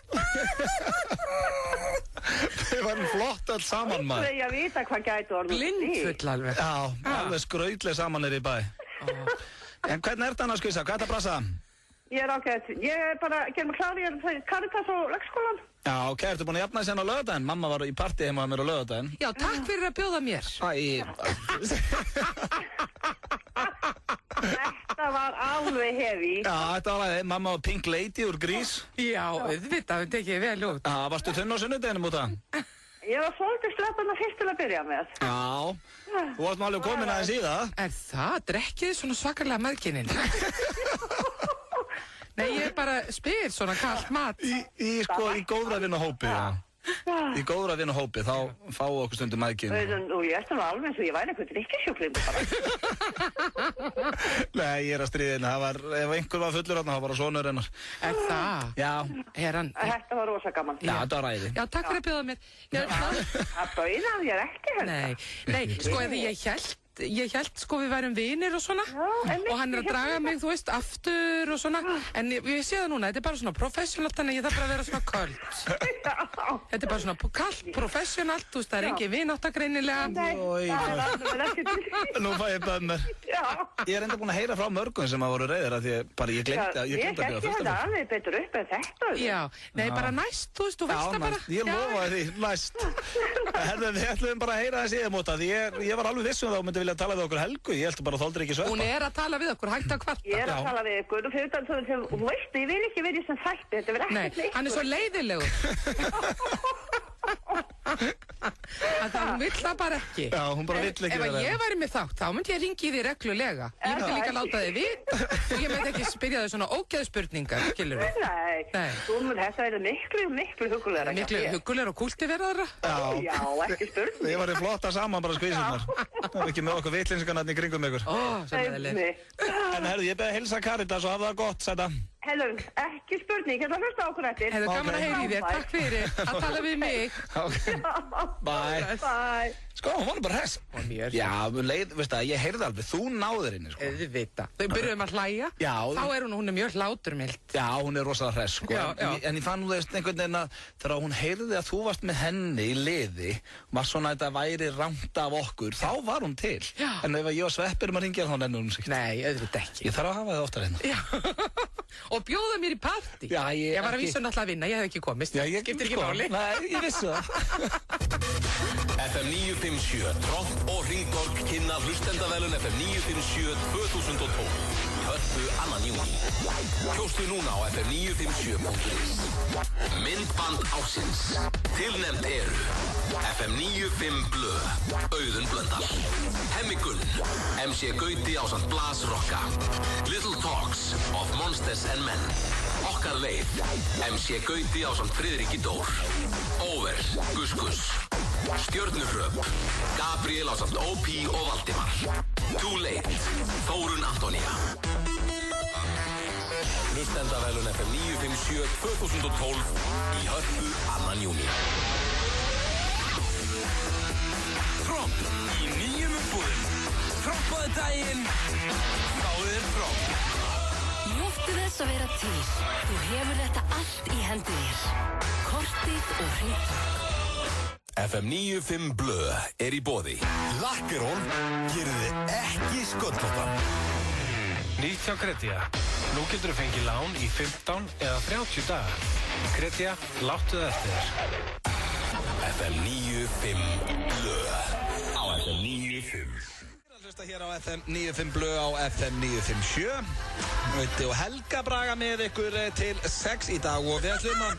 Þau varum flott alls saman maður. Þú að vita hvað gæti orðið. Blindfull alveg. Já, alveg skrautlega saman í bæ. En hvernig ert það að skvísa? Hvað er það að brasa? Ég er ágætt. Ég er bara að gera mig klári, ég er Caritas og leikskólan. Já, ok, ertu búin að jafna þessi á laugardaginn? Mamma var í partí heima með mér á laugardaginn. Já, takk fyrir að bjóða mér. Þetta var alveg hefi. Já, þetta var alveg, mamma var Pink Lady úr Grís. Já, auðvitað, við tekið vel út. Já, varstu þunn á sunnudeginum út það? Ég var svolítið sleppandi fyrst til að byrja með. Já, þú varst alveg komin aðeins í það. Er það? Drekkið þið svona svakalega maðkinin? Nei, ég bara spyr svona kallt mat. Í góðra vinna hópi, já. í góðra vinahópi, þá fáum okkur stundum mæðgin. Og ég nú alveg eins og ég væri eitthvað drikkjusjúklingur bara. Nei, ég að stríðinu, ef einhver var fullur þarna, þá bara sonur hennar. Það? Já. Þetta var rosa gaman. Já, þetta var ræði. Já, takk fyrir að bjóða mér. Það bauð af ég ekki hérna. Nei, sko, ég hélt sko við værum vinir og svona og hann að draga mig, þú veist, aftur og svona, en ég sé það núna, þetta bara svona professionalt, þannig að ég þarf bara að vera svona köld. Þetta bara svona kallt, professionalt, þú veist, það engin vináttagreinilega. Nú fæ ég bömmur. Ég enda búin að heyra frá mörgum sem að voru reyðir, að ég glemdi að bjóða fullt af mér. Ég þetta alveg betur upp en þetta. Já, nei, bara næst, þú veist, þú veist það bara. Ég lofaði því, næst. Herðu, við ætlum bara að heyra þessi íðamóta, því ég var alveg viss það myndi vilja tala við okkur Helgu, ég heldur bara þoldur ekki sveppa. Hún að tala við okkur, hægt að kvarta. Ég að tala við ykkur og fyrir utan þú veist, ég vil ekki verið sem þætti, þetta verið ekkert neitt. Nei, hann svo leiðilegur. Hún vill það bara ekki. Já, hún bara vill ekki vera. Ef ég væri með þátt, þá myndi ég ringi þig reglulega. Ég myndi líka láta þig við og ég myndi ekki spyrja þig svona ógeðspurningar, skilur við. Nei, þetta er miklu hugulegra. Miklu hugulegra og kultiveraðra. Já, ekki spurning. Ég var í flotta saman bara skvísunar. Það er ekki með okkur vitlinsingarnarni í kringum ykkur. En herðu, ég beði að hilsa Karitas og hafa það gott, sæta. Hello, ekki spurning, ég ætla að hlusta á okkur eftir. Hefur gaman að heyra í þér, takk fyrir að tala við mig. Bye. Sko, hún var bara hress. Já, veist það, ég heyrði alveg, þú náður henni, sko. Auðvitað. Þau byrjuðum að hlæja, þá hún er mjög hláturmild. Já, hún er rosalega hress, sko. En ég fann nú þess einhvern veginn að þegar hún heyrði að þú varst með henni í liði, var svona að þetta væri rangt af okkur, þá var hún til. En ef ég var sveppir að ringja, þá nennur hún sig. Nei, auðvitað ekki. Ég þarf að hafa það oftar hérna. Og bjóða mér í partí. Já, ég var að vísa náttúrulega að vinna, ég hef ekki komist. Já, ég skiptir ekki máli. Nei, ég vissi það. FM 957, Tromp og Hringborg kynna hlustendavelun FM 957 2012. Hörpu 2. júní. Kjóstu núna á fm957.is. Myndband ársins. Tilnefnd eru FM 95 Blö, Auðun Blöndal, Hemmi Gunn, MC Gauti ásamt Blas Rokka, Little Talks of Monsters and Men, Okkar leið, MC Gauti ásamt Friðriki Dór, Over, Gus Gus, Stjörnufröp, Gabriel ásamt OP og Valdimar, Too Late, Þórun Antonía. Hlustendavelun FM 957 2012 í Hörpu 2. júní. Tromp í nýjum umbúðum. Trompaðu daginn, fáðu þér Tromp. Njóttu þess að vera til. Þú hefur þetta allt í hendi þér. Kortið og Hringborg. FM 95 Blö er í boði. Lakkerón gerir þið ekki sköllóttan. Nýtt hjá Kredia. Nú getur þú fengið lán í 15 eða 30 daga. Kredia, láttu það eftir þér. FM 95 Blö á FM 95. Hlusta hér á FM 95 Blö á FM 957. Og Helga Braga með ykkur til 6 í dag og við ætlum að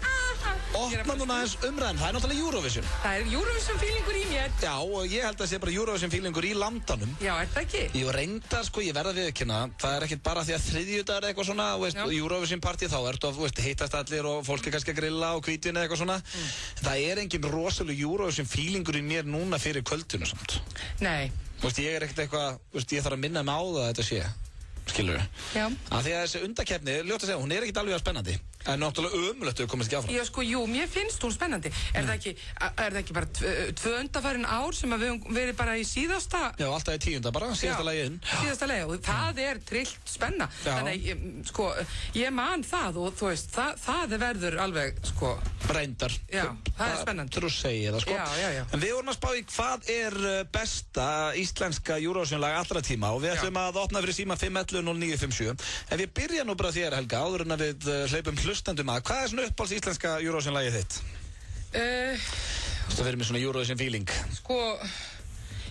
opna núna aðeins umræðin. Það er náttúrulega Eurovision. Það er Eurovision feelingur í mér. Já, og ég held að það sé bara Eurovision feelingur í landanum. Já, er það ekki? Ég reyndar, sko, ég verða viðurkenna. Það er ekkert bara því að þriðjudagur er eitthvað svona, veist, Eurovision party, þá ertu að, veist, hittast allir og fólk er kannski að grilla og hvítvin eða eitthvað svona. Það er engin rosalega Eurovision feelingur í mér núna fyrir kvöldinu samt. Nei. Þú veist, ég er ekkert eitthvað, veist, ég þarf að minna mig á það að þetta sé. Skilur við? Já. Af því að þessi undakeppni, ljótt að segja, hún er ekkert alveg spennandi. En náttúrulega ömulegt að komast ekki áfram. Já, sko, jú, mér finnst hún spennandi. Er það ekki bara 2 undanfarin ár sem að við höfum verið bara í síðasta... Já, alltaf í 10. bara, síðasta lagi inn. Síðasta lagi, og það er trillt spenna. Já. Þannig, sko, ég man það og þú veist, það verður alveg, sko... Reyndar. Já, það er spennandi. Þú segir það, sko. Já. En við vorum að spá í hvað er besta íslenska Eurovision-lag allra tíma og við ætlum að opna fyrir síma 511-0957. En við byrja nú bara þér, Helga, áður en að við hleypum hlustendum að. Hvað er svona uppáhalds íslenska Eurovision-lagið þitt? Það verður með svona Eurovision feeling. Sko...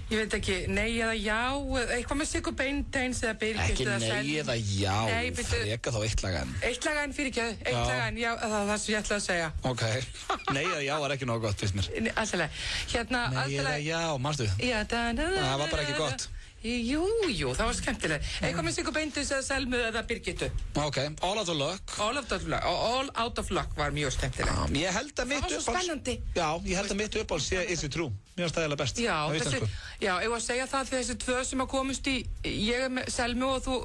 Ég veit ekki, nei eða já, eitthvað með Siggu Beinteins eða Birgit eða Svenn. Ekki nei eða já, freka þá eitt lag enn. Eitt lag enn fyrir ekki, eitt lag enn, já, það er það sem ég ætlaði að segja. Ok, nei eða já var ekki nóg gott, finnst mér. Alltaf, hérna, nei eða já, manstu? Já, það var bara ekki gott. Jú, það var skemmtileg. Eitthvað með Siggu Beinteins eða Selmu eða Birgittu. Ok, All Out of Luck. All Out of Luck var mjög skemmtileg. Ég held að mitt það var svo spennandi. Já, ég held að mitt uppáhalds sé Is It True. Mér finnst það eiginlega best. Já, ég var að segja það því þessi tvö sem að komast í, ég er með Selmu og þú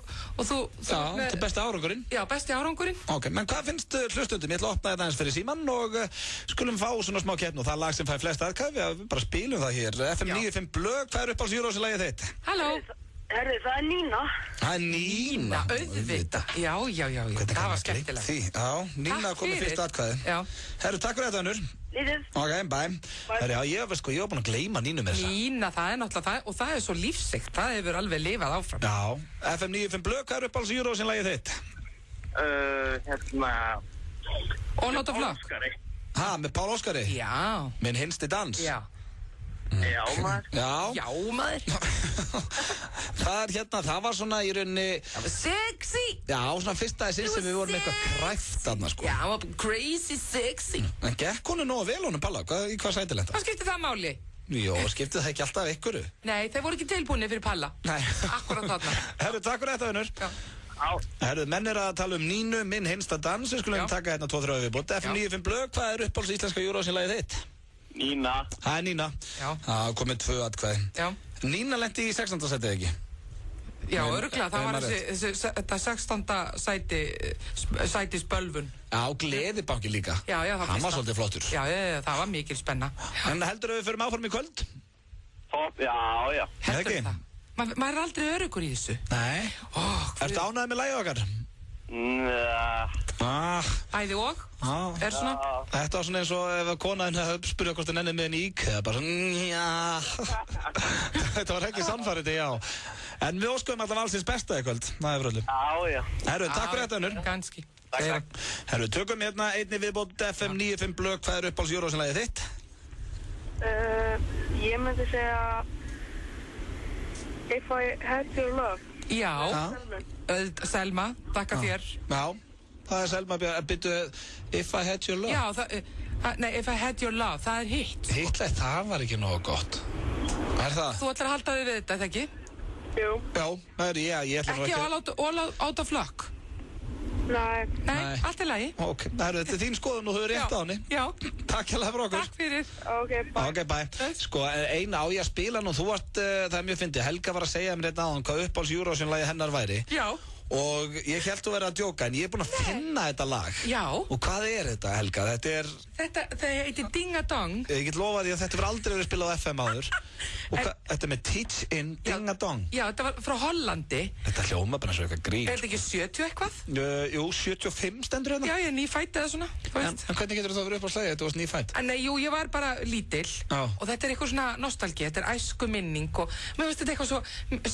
Já, þetta er besti árangurinn. Já, besti árangurinn. Ok, menn hvað finnst hlustundum? Ég ætla að opna þetta aðeins fyrir síman og skulum fá svona smá keppni og það lag sem fær flest aðkvæði, við bara spilum það hér. FM 95 Blöð, hvað er uppáhalds Eurovision-lagið þitt? Halló. Herru, það er Nína. Það er Nína. Auðvitað. Já. Það var skemmtilegt. Já, Nína komið fyrst aðkvæði. Já. Herru, takk fyrir þetta, Unnur. Lítið. Ok, bye. Herru, já, ég var búin að gleyma Nínu með þessa. Nína, það er náttúrulega það, og það er svo lífsegt, það hefur alveg lifað áfram. Já, FM 95 Blöð, hvað er uppáhalds Eurovision-lagið þitt? All Out of Luck. Með Pál Óskari? Já. Minn hinsti dans? Já. Já, maður. Já, maður. Það var svona í rauninni... Það var sexy. Já, svona fyrsta sinn sem við vorum eitthvað kræft þarna, sko. Já, það var crazy sexy. En gekk hún nógu vel honum, Palla? Í hvað sæti lenta? Hvað skipti það máli? Jó, skipti það ekki alltaf ykkur? Nei, þeir voru ekki tilbúinir fyrir Palla. Nei. Akkurat þarna. Herru, takk fyrir þetta, Unnur. Já. Herru, menn að tala um Nínu, minn hinsta dans. Við skulum taka hérna 2-3 viðbót. FM 95 Blöð, hvað er uppáhalds íslenska Eurovision-lagið þitt? Nína. Það er Nína. Já. Það komið 2 atkvæði. Já. Nína lenti í 16. sætið ekki? Já, örugglega, það var þetta 16. sæti spölvun. Já, Gleðibanki líka. Já, það var hann var svolítið flottur. Já, það var mikil spenna. En heldur við förum áfram í kvöld? Já. Heldur það? Maður er aldrei öruggur í þessu. Nei. Ertu ánægð með lagið okkar? Æði og? Er svona? Þetta var svona eins og ef konaðinn hefði spurðið hvort það nennið með en ík eða bara svona, já. Þetta var ekki sannfærandi, já. En við óskuðum alltaf allsins besta í kvöld. Það er fröldum. Já. Herru, takk fyrir þetta, Unnur. Ganski. Takk. Herru, tökum hérna einni viðbót FM 95 Blöð, hvað er uppáhalds Eurovision-lagið þitt? Ég myndi segja If I Had Your Love. Já. Selma, þakka þér. Já, það er Selma byrju If I Had Your Love. Já, nei, If I Had Your Love, það er hitt. Hittlegt, það var ekki nógu gott. Er það? Þú ætlar að halda þig við þetta, eða ekki? Jú. Já, það er ég ætla ekki All Out of Luck? Nei, allt er lagi. Ok, þetta er þín skoðun og þú er rétt á henni. Já. Takk hérlega fyrir okkur. Takk fyrir. Ok, bye. Sko, eina á ég að spila nú, það er mjög fyndið. Helga var að segja mér þetta áðan hvað uppáhalds Eurovision-lagið hennar væri. Já. Og ég held að vera að djóka, en ég er búinn að finna þetta lag. Já. Og hvað er þetta, Helga? Þetta heitir Ding a Dong. Ég get lofað því að þetta var aldrei verið spilað á FM áður. Og þetta er með Teach in Ding a Dong. Já, þetta var frá Hollandi. Þetta hljóma bara eins og eitthvað grín. Er þetta ekki 70 eitthvað? Jú, 75 stendur hérna. Já, ég er nýfætt eða svona. En hvernig getur þetta verið upp á slagið? Þetta varst nýfætt. Nei, jú, ég var bara lítill. Og þetta er eitthvað svona nostalgi, þetta er æsku minning og mér finnst þetta eitthvað svo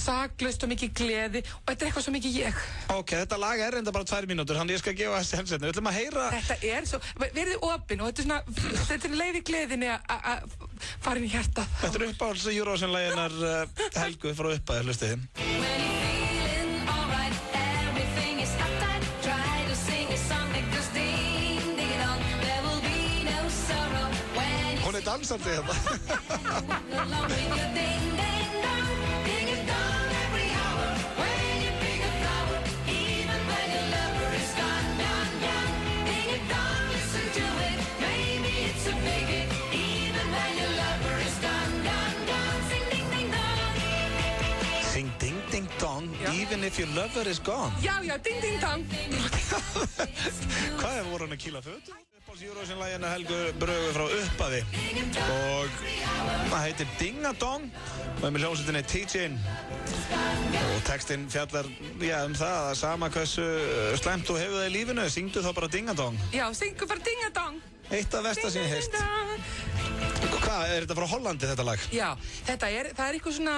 saklaust og mikið gleði og þetta er eitthvað svo mikið ég. Ok, þetta lag er enda bara 2 mínútur, þannig ég skal gefa það sensetni. Við ætlum að heyra... Þetta er svo, verðið opinn og þetta er leið í gleðinni að fara inn í hjartað. Þetta er uppáhalds Eurovision-laginar Helgu frá uppæði, hlustiði. Hún er dansandi þetta. Sing ding ding dong, even if your lover is gone. Já, ding ding dong. Hvað er voru hann að kýla föt? Uppáhalds Eurovision-lagina Helgu Brögu frá upphafi. Og það heitir Ding a Dong og er með hljómsveitinni Teach-in. Og textinn fjallar það að sama hversu slæmt þú hefur það í lífinu, syngdu þá bara Ding a Dong. Já, syngdu bara Ding a Dong. Eitt af versta sem ég heist. Hvað, er þetta frá Hollandi þetta lag? Já, það er eitthvað svona,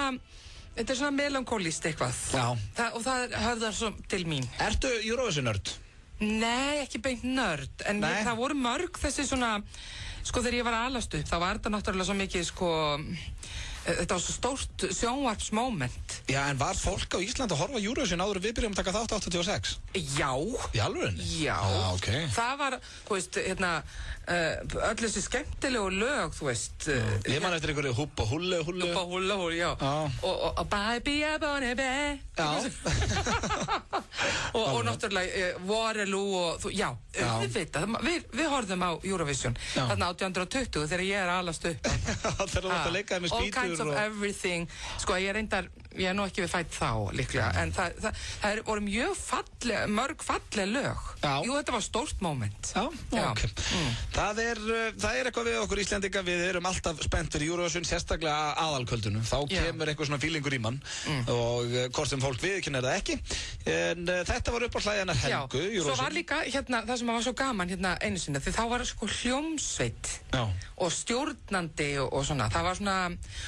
þetta er svona melankólist eitthvað. Já. Og það höfðar svo til mín. Ertu Eurovision-nörd? Nei, ekki beint nörd, en það voru mörg þessi svona, sko þegar ég var að alast upp, þá var þetta náttúrulega svo mikið, sko, þetta var svo stórt sjónvarpsmoment. Já, en var fólk á Íslandi að horfa Eurovision áður við byrjum að taka þátt 86? Já. Í alvörunni? Já. Ok. Það var, þú veist, öll þessi skemmtilegu lög, þú veist. Ég man eftir einhverju húpa húllu. Húpa húllu, já. Og Baby a Bonnie Bay. Já. og náttúrulega Waterloo og, já, við horfðum á Eurovision þarna 1820 þegar ég alast upp. Þegar þú varst að leika með spýtur. All kinds of everything. Sko, ég er nú ekki við fætt þá líklega, en það voru mörg falleg lög. Já. Jú, þetta var stórt moment. Já, ok. Það er eitthvað við okkur Íslendinga, við erum alltaf spennt fyrir Eurovision, sérstaklega aðalkvöldunum. Þá kemur eitthvað svona fílingur í mann og hvort sem fólk viðurkennir það ekki. En þetta var upp á hlæðinar Helgu. Já, svo var líka það sem var svo gaman einu sinni, því þá var sko hljómsveit og stjórnandi og svona. Það var svona,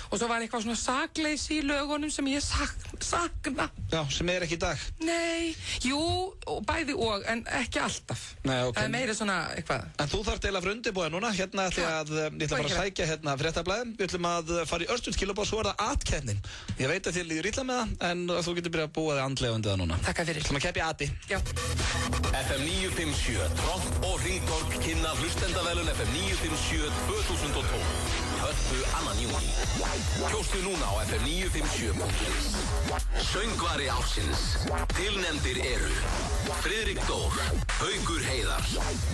og svo var eitthvað svona sakleysi í lögunum sem ég sakna. Já, sem er ekki í dag. Nei, jú, bæði og, en ekki alltaf. Nei, ok. Það er meira svona eitthvað. En þú þarft eiginlega fyrir undirbúið núna, því að ég ætla að fara að sækja fréttablaðið. Við ætlum að fara í örstundskilabóð, svo það atkeppnin. Ég veit að þér líður illa með það, en þú getur byrjað að búa þig andlega undir það núna. Takk fyrir. Ætlum að keppa í ati. Já. FM 957, Tromp og Hringborg kynna hlustendavelun FM 957 2012. Hörpu 2. júní. Kjóstu núna á FM957.is. Söngvari ársins. Tilnefndir eru Friðrik Dór, Haukur Heiðar,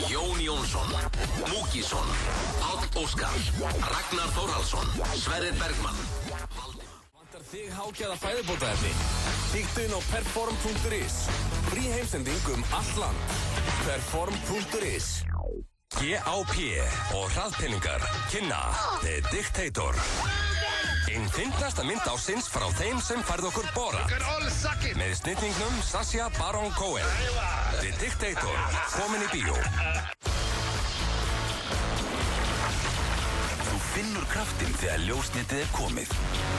Jón Jónsson, Múkisson, Páll Óskar, Ragnar Þórhallsson, Sverrir Bergmann. Vantar þig hágæða fæðubótaefni? Kíktu inn á perform.is. Frí heimsending allt land. Perform.is. GAP og hraðpenningar kynna The Dictator. Einn fyndnasta mynd ársins frá þeim sem færð okkur Bora. Með snillingnum Sacha Baron Cohen. The Dictator, komin í bíó. Þú finnur kraftinn þegar ljósnetið er komið.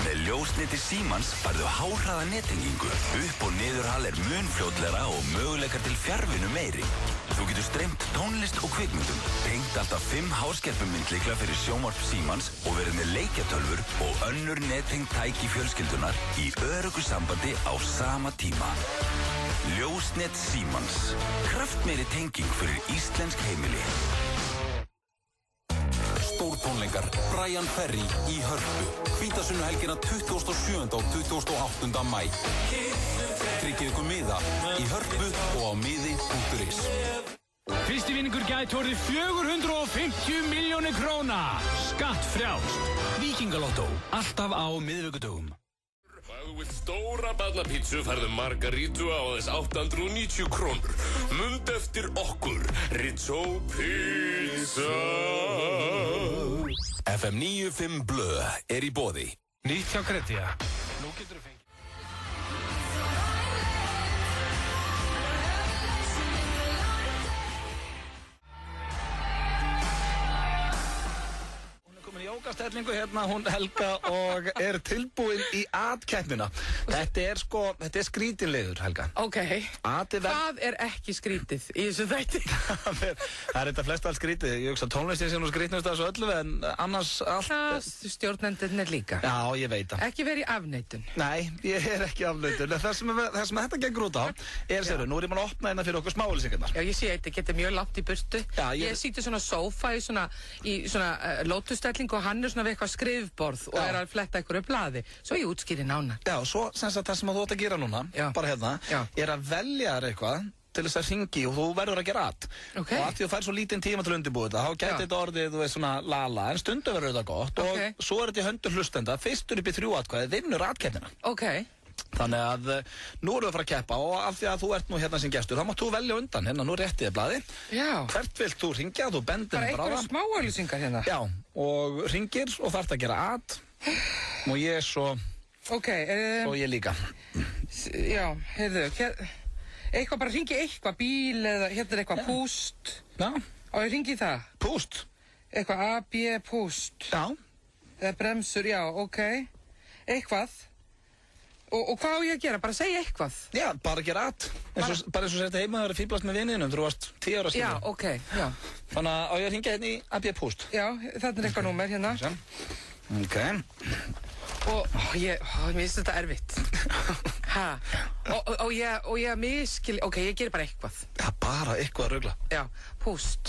Með ljósneti Símans færðu háhraða nettengingu. Upp- og niðurhal er mun fljótlegra og möguleikar til fjarvinnu meiri. Þú getur streymt tónlist og kvikmyndum, tengt alltaf 5 háskerpumyndlykla fyrir sjónvarp Símans og verið með leikjatölfur og önnur nettengd tæki fjölskyldunar í öruggu sambandi á sama tíma. Ljósnet Símans. Kraftmeiri tenging fyrir íslensk heimili. Stórtónleikar Brian Ferry í Hörpu. Hvítasunnuhelgina 27. og 28. mæ. Tryggið ykkur miða í Hörpu og á miði.is. Fyrsti vinningur gæti orðið 450 milljónir króna. Skattfrjálst. Víkingalottó. Alltaf á miðvikudögum. Ef þú vilt stóra barnapítsu færðu margarítu á aðeins 890 krónur. Mund eftir okkur, Rizzo Pizza. FM 95 Blö er í boði. Nýtt hjá Kredja. Nú getur þú fengið. Stellingu hérna, hún Helga og er tilbúin í atkeppnina. Þetta er skrítinlegur, Helga. Ok, hvað er ekki skrítið í þessu þætti? Það er þetta flest allt skrítið. Ég hugsa tónlistin sem nú skrítnust að þessu öllu, en annars allt... Stjórnendurnir líka. Já, ég veit það. Ekki verið í afneitun. Nei, ég er ekki í afneitun. Það sem þetta gengur út á er, nú er ég mann að opna hérna fyrir okkur smáauglýsingarnar. Já, ég sé þetta getur mjög langt í burtu. Ég sýti svona sófa í svona lótustellingu og hann er svona við eitthvað skrifborð og er að fletta einhverju blaði. Svo ég útskýri nánar. Já, svo sem sagt það sem þú átt að gera núna, bara hérna, er að velja þér eitthvað til þess að hringi og þú verður að gera og að því þú fær svo lítinn tíma til að undirbúa þetta, þá gæti þetta orðið, þú veist, svona lala, en stundu verður þetta gott og svo er þetta í höndur hlustenda, fyrstur upp í 3 atkvæði, vinnur atkeppnina. Þannig að nú erum við að fara að keppa og af því að þú ert nú hérna sem gestur, þá mátt þú velja undan, hérna nú réttið blaði. Hvert vilt þú hringja, þú bendir bara einhverju smáauglýsingar hérna. Já, og hringir og þarft að gera og ég svo, og ég líka. Já, heyrðu, eitthvað bara hringi eitthvað, bíl eða hérna er eitthvað púst. Já. Og ég hringi það. Púst? Eitthvað AB púst. Já. Eða bremsur, já, eitthvað. Og hvað á ég að gera? Bara segja eitthvað? Já, bara gera bara eins og þetta heima að vera fýblast með vinninum, þú varst 10 ára síðan. Já, já. Þannig að á ég að hringja hérna í AB Post. Já, þarna er eitthvað númer hérna. Mér finnst þetta erfitt. Og ég miskil... Ok, ég gerir bara eitthvað. Já, bara eitthvað að rugla. Já, Boost,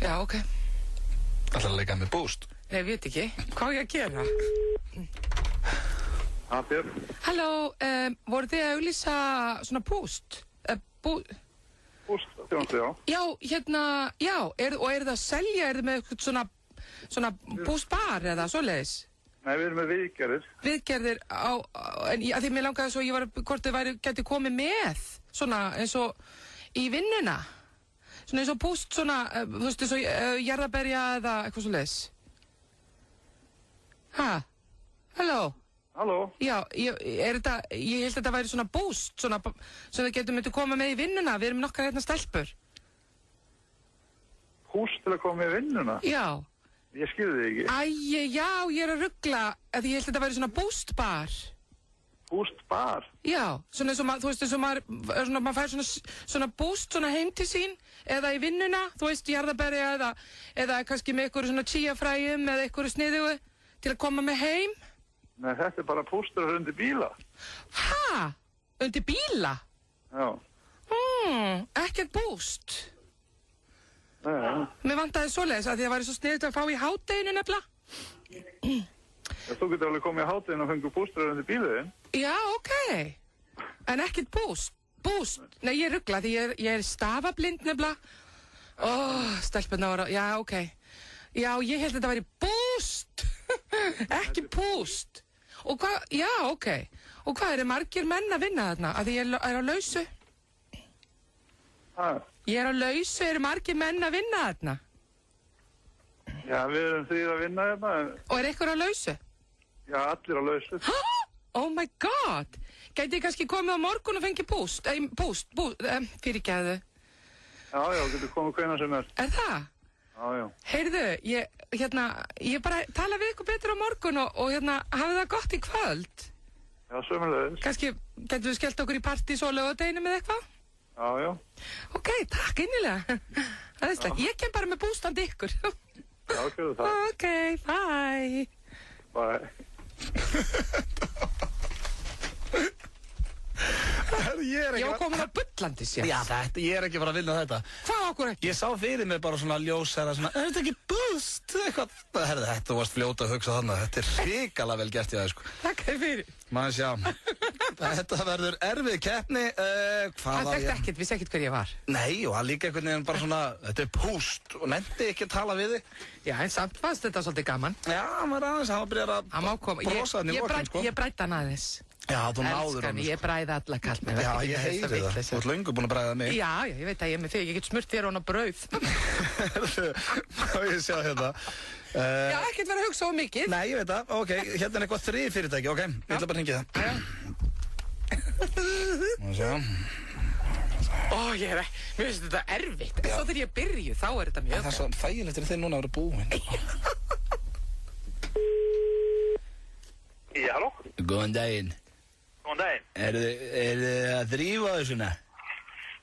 já, ok. Ætlar að leika með Boost? Nei, ég veit ekki. Hvað á ég að gera? Björn. Halló, voruð þið að auglýsa svona Boost? Boost, þjónustu, já. Já, hérna, já, og eru það að selja, eru þið með eitthvað svona Boost bar eða svoleiðis? Nei, við erum með viðgerðir. Viðgerðir en að því mér langaði svo, hvort þið gæti komið með, svona eins og í vinnuna. Svona eins og Boost, svona, þú veist, eins og jarðarberja eða eitthvað svoleiðis. Halló? Halló? Já, ég held að þetta væri svona Boost, svona, sem þið myndi koma með í vinnuna, við erum nokkar hérna stelpur. Boost til að koma með í vinnuna? Já. Ég skilði þig ekki. Já, ég er að rugla, að ég held að þetta væri svona Boost bar. Boost bar? Já, svona eins og maður, þú veist, eins og maður fær svona Boost, svona heim til sín, eða í vinnuna, þú veist, jarðarberja eða kannski með einhverju svona chia-fræjum eða einhverju sniðugu til að koma með heim. Nei, þetta bara póstur undir bíla. Undir bíla? Já. Ekkert Boost. Nei. Mér vantaði svoleiðis að því það væri svo sniðugt að fá í hádeginu nefnilega. Þú getur alveg komið í hádeginu og fengur póstur undir bílaðinn. Já, ok. En ekkert Boost. Nei, ég rugla því ég er stafablind nefnilega. Stelpunna var já, ok. Já, ég held að þetta væri Boost. Ekki Boost. Og hvað, já, ok. Og hvað, eru margir menn að vinna þarna? Að því ég er á lausu? Ég er á lausu, eru margir menn að vinna þarna? Já, við erum þrír að vinna hérna. Og er eitthvað á lausu? Já, allir á lausu. Oh my god. Gæti ég kannski komið á morgun og fengið Boost? Fyrirgæðu. Já, getur komið hvenær sem er. Er það? Já. Heyrðu, ég bara tala við ykkur betur á morgun og hafið það gott í kvöld. Já, sömulegis. Kannski getum við skellt okkur í partí svo lögadeginu með eitthvað? Já. Ok, takk innilega. Það er slett, ég kem bara með Boost-andi ykkur. Já, gerðu það. Ok, bye. Bye. Ég var komin á bullandi sér. Já, ég er ekki bara að vinna þetta. Hvað okkur ekki? Ég sá fyrir mig bara svona ljósæra svona, er þetta ekki Boost? Eitthvað. Þetta varst fljóta að hugsa þannig. Þetta er hrikalega vel gert í það, sko. Takk fyrir. Maður sjá. Þetta verður erfið keppni. Hann þekkti ekkert, vissi ekkert hver ég var. Nei, og hann líka einhvern veginn bara svona, þetta er Boost og nefndi ekki að tala við þig. Já, en samt fannst þetta svolítið gaman. Já, maður aðeins, hann var byrjað að brosa hann í lokin, sko. Ég brætt hann aðeins. Já, þú náður hann. Ég bræði alla kall með. Já, ég heyri það. Þú ert löngu búin að bræða mig. Já, ég veit að ég er með þig. Ég get smurt þér hún á brauð. Má ég sjá hérna. Já, ekkert verið að hugsa of mikið. Nei, ég veit það. Ok, hérna er eitthvað þrið fyrirtæki, ok? Ég ætla bara að hringja það. Má sjá. Mér finnst þetta erfitt. En svo þegar ég byrju, þá er þetta mjög. Það er svo þægilegt fyrir þig núna að vera búinn. Já, halló? Góðan daginn. Góðan daginn. Eru þið að þrífa þessuna?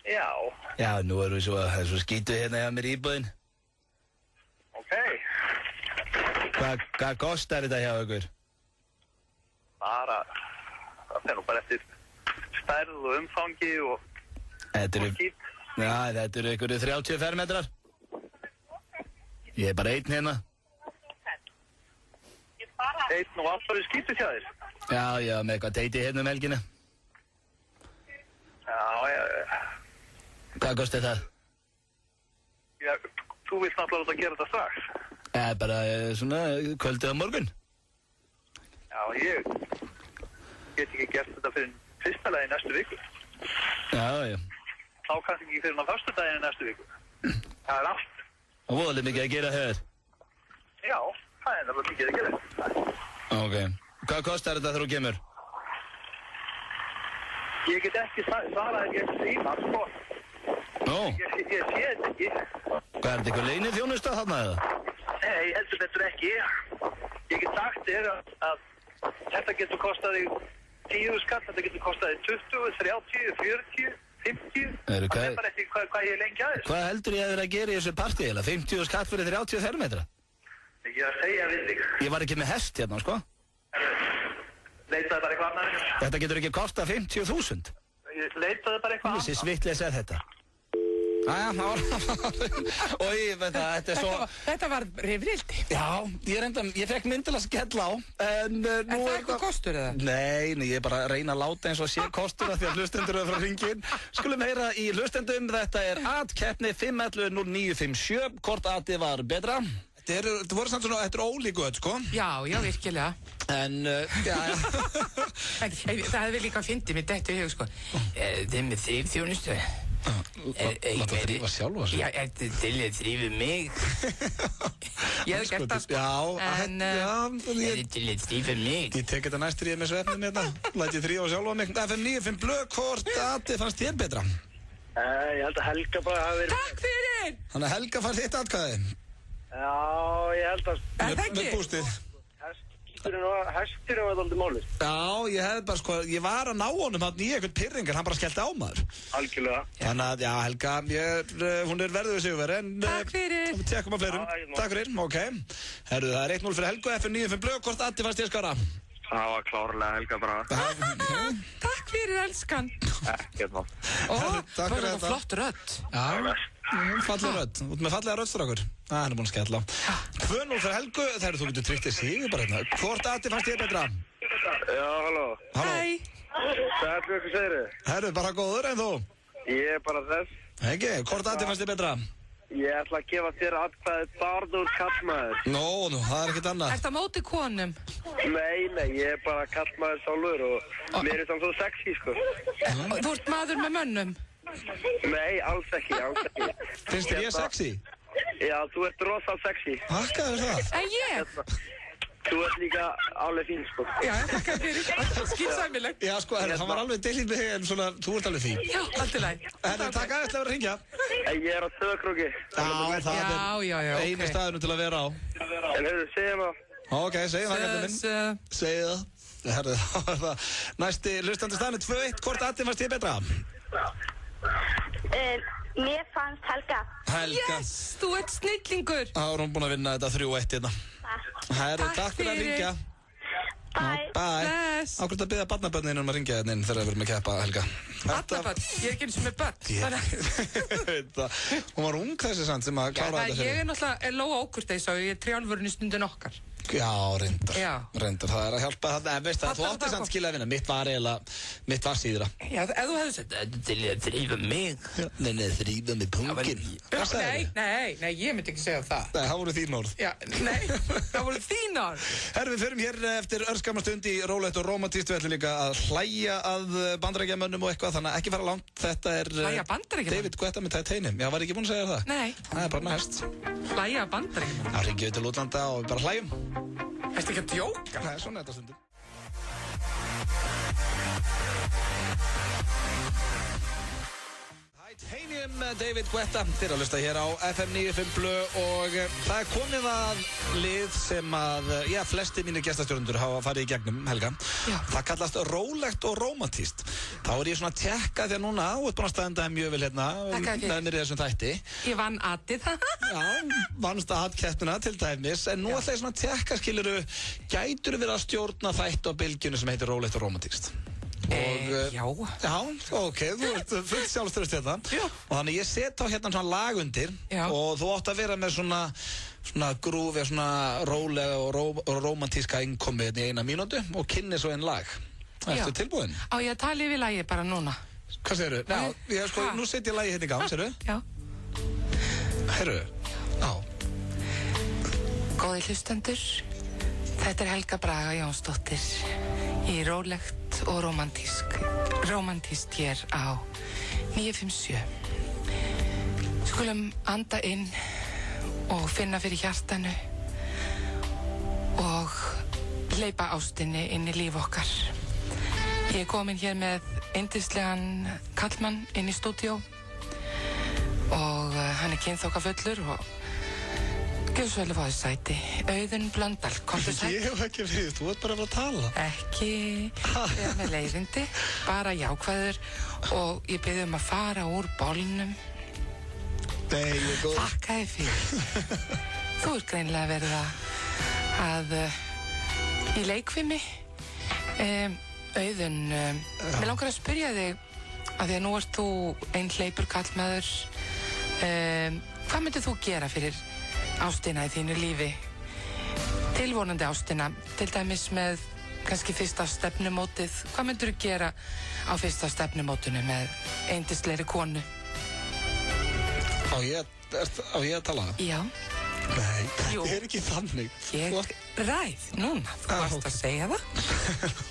Já. Já, nú erum við svo skítuð hérna hjá mér í íbúðin. Ok. Hvað kostar þetta hjá ykkur? Það fer nú bara eftir stærð og umfangi og skít. Já, þetta eru ykkur 30 fermetrar. Ég er bara einn hérna. Einn og allt bara í skítu hjá þér? Já, með eitthvað teiti hérna helgina. Já. Hvað kostar það? Já, þú vilt náttúrulega að gera þetta strax. Bara svona kvöldið á morgun. Já, ég get ekki gert þetta fyrir fyrsta lagi næstu viku. Já. Þá kannski ekki fyrir föstudaginn næstu viku. Það er allt. Og voðalega mikið að gera hér? Já, það er náttúrulega mikið að gera. Ok. Hvað kostar þetta þegar þú kemur? Ég get ekki svarað en ég síma, sko. Nú? Ég sé þetta ekki. Hvað er þetta, eitthvað leyniþjónusta þarna eða? Nei, heldur þetta ekki. Ég get sagt þér að þetta getur kostað þig 10 skall, þetta getur kostað þig 20, 30, 40, 50. Það er bara ekki hvað ég lengi aðeins. Hvað heldur ég að vera að gera í þessu partí eða? 50 skall fyrir 30 fermetra? Ég er að segja við þig. Ég var ekki með hest hérna, sko. Leitaði bara eitthvað annað. Þetta getur ekki kostað 50.000. Ég leitaði bara eitthvað annað. Þessi svitleis þetta. Æja, það var... Og ég veit að þetta svo... Þetta var rifrildi. Já, ég fekk mynd til að skella á, en nú... Er það eitthvað kostur eða? Nei, ég er bara að reyna að láta eins og sé kostur af því að hlustendur eru frá hringin. Skulum heyra í hlustendum, þetta er atkeppni 511-0957, hvort atið var betra. Þetta voru samt svona, þetta er ólíku öll, sko? Já, virkilega. En, já. Það hefði líka fyndið mér dættu í hug, sko. Þeim með þrýfþjónustu. Láta þrýfa sjálfa sig. Já, til að þrýfa mig. Ég hef gert það, sko. En til að þrýfa mig. Ég tek þetta næst þrýfa með svefnum hérna. Læt ég þrýfa sjálfa mig. FM 95 Blöð, hvort atið fannst þér betra? Ég held að Helga bara hafi verið... Takk fyrir! Þannig að Helga fær þitt atkvæði. Já, ég held að... Með bústið. Hesturinn var aldrei málið. Já, ég hef bara sko, ég var að ná honum hann í eitthvað pyrringar, hann bara skellti á maður. Algjörlega. Þannig að, já, Helga, hún er verður við sigurveri, en... Takk fyrir. Við tekum að fleirum. Takk fyrir, ok. Herru, það er 1-0 fyrir Helgu, FM 95 Blöð, hvort atið fannst ég skara? Það var klárlega Helga bara. Takk fyrir, elskan. Ekkert mál. Takk fyrir þetta. Flott rödd. Já, fallega rödd. Út með fallega röddstrákur. Það er búin að skella. 2-0 fyrir Helgu, þegar þú getur tryggt þér sigur bara hérna. Hvort atið fannst ég betra? Já, halló. Hæ. Hvað segir þið? Herru, bara góður en þú? Ég er bara þess. Ekki, hvort atið fannst ég betra? Ég ætla að gefa þér atkvæðið barður kallmaður. Nú, það er ekkert annað. Ertu á móti konum? Nei, ég er bara kallmaður sjálfur og mér er það svo sexy, sko. Þú ert maður með mönnum? Nei, alls ekki. Finnst þér ég sexy? Já, þú ert rosa sexy. Takk fyrir það. En ég? Þú ert líka alveg fín, sko. Já, takk fyrir. Skilsæmileg. Já, sko, hann var alveg deilið með þig en svona, þú ert alveg fín. Já, allt í lagi. Takk aðeins til að vera að hringja. Ég er á Söðakróki. Já, það er einu staðinu til að vera á. En hefur, segjum það. Ok, segjum það, gætið minn. Segðu það. Herðu, það var það. Næsti hlustandi staðinu 2-1, hvort atið fannst ég betra? Mér fannst Helga. Yes, þú ert snillingur. Þá er hún búin að vinna þetta 3-1 hérna. Herru, takk fyrir að ringja. Bye. Bless. Ákveðt að biðja barnabörninu að ringja hérna inn þegar við erum að keppa, Helga. Barnabörn? Ég er ekki eins og með börn. Hún var ung þessi samt sem að klára þetta fyrir. Ég er náttúrulega Lóa Ókurteis og ég er trjálfurinn í stundin okkar. Já, reyndar, það er að hjálpa það, en veist það, þú átti samt skilja að vinna, mitt var síðra. Já, ef þú hefði sagt, þetta til að þrýfa mig. Nei, þrýfa mig pungin. Nei, ég myndi ekki segja það. Nei, það voru þín orð. Já, nei, það voru þín orð. Herru, við förum hér eftir örskamma stund í rólegt og rómantískt, við ætlum líka að hlæja að bandarækjamönnum og eitthvað, þannig að ekki fara langt, þetta er David Guetta með Titanium. Já, var ég ekki búinn að segja það? Nei. Það er bara næst. Hlæja að bandarækjamönnum? Það ringjum við til útlanda og við bara hlæjum. Ertu ekki að djóka? Það er svona þetta stundum. Titanium, David Guetta, þér að hlusta hér á FM 95 Blöð og það er komið að lið sem að, já, flesti mínir gestastjórnendur hafa farið í gegnum, Helga. Já. Það kallast rólegt og rómantískt. Þá er ég svona að tekka því að núna, þú ert búin að staðenda mjög vel hérna með mér í þessum þætti. Ég vann aðið það. Já, vannst aðkeppnina til dæmis, en nú ætla ég svona að tekka, skiluru, gætur verið að stjórna þætti á bylgjunni sem heitir rólegt og rómantískt. Já, ok, þú ert fullt sjálfströst hérna. Og þannig ég set á hérna svona lag undir. Og þú átt að vera með svona grúfi, svona rólega og rómantíska innkomi hérna í 1 mínútu og kynni svo einn lag. Ertu tilbúin? Á ég að tala yfir lagið bara núna. Hvað segirðu? Já, sko, nú set ég lagið hérna í gang, segirðu? Já. Herru, já. Góði hlustendur, þetta er Helga Braga Jónsdóttir í rólegt og romantískt hér á 957. Skulum anda inn og finna fyrir hjartanu og hleypa ástinni inn í líf okkar. Ég er komin hér með yndislegan kallmann inn í stúdíó og hann er kynþokkafullur og gjör svo vel að fá þess sæti. Auðun Blöndal, komdu sæti. Ég hef ekki verið, þú ert bara að tala. Ekki vera með leiðindi, bara jákvæður og ég byrði að fara úr bólnum. Nei, ég er góð. Þakka þér fyrir. þú greinilega verið að í leikfimi. Auðun, mér langar að spyrja þig, að því að nú ert þú einn hleypur kallmaður, hvað myndir þú gera fyrir ástina í þínu lífi? Tilvonandi ástina, til dæmis með kannski fyrsta stefnumótið. Hvað myndir þú gera á fyrsta stefnumótinu með yndislegri konu? Á ég að tala? Já. Nei, þetta ekki þannig. Ég ræð núna, þú varst að segja það.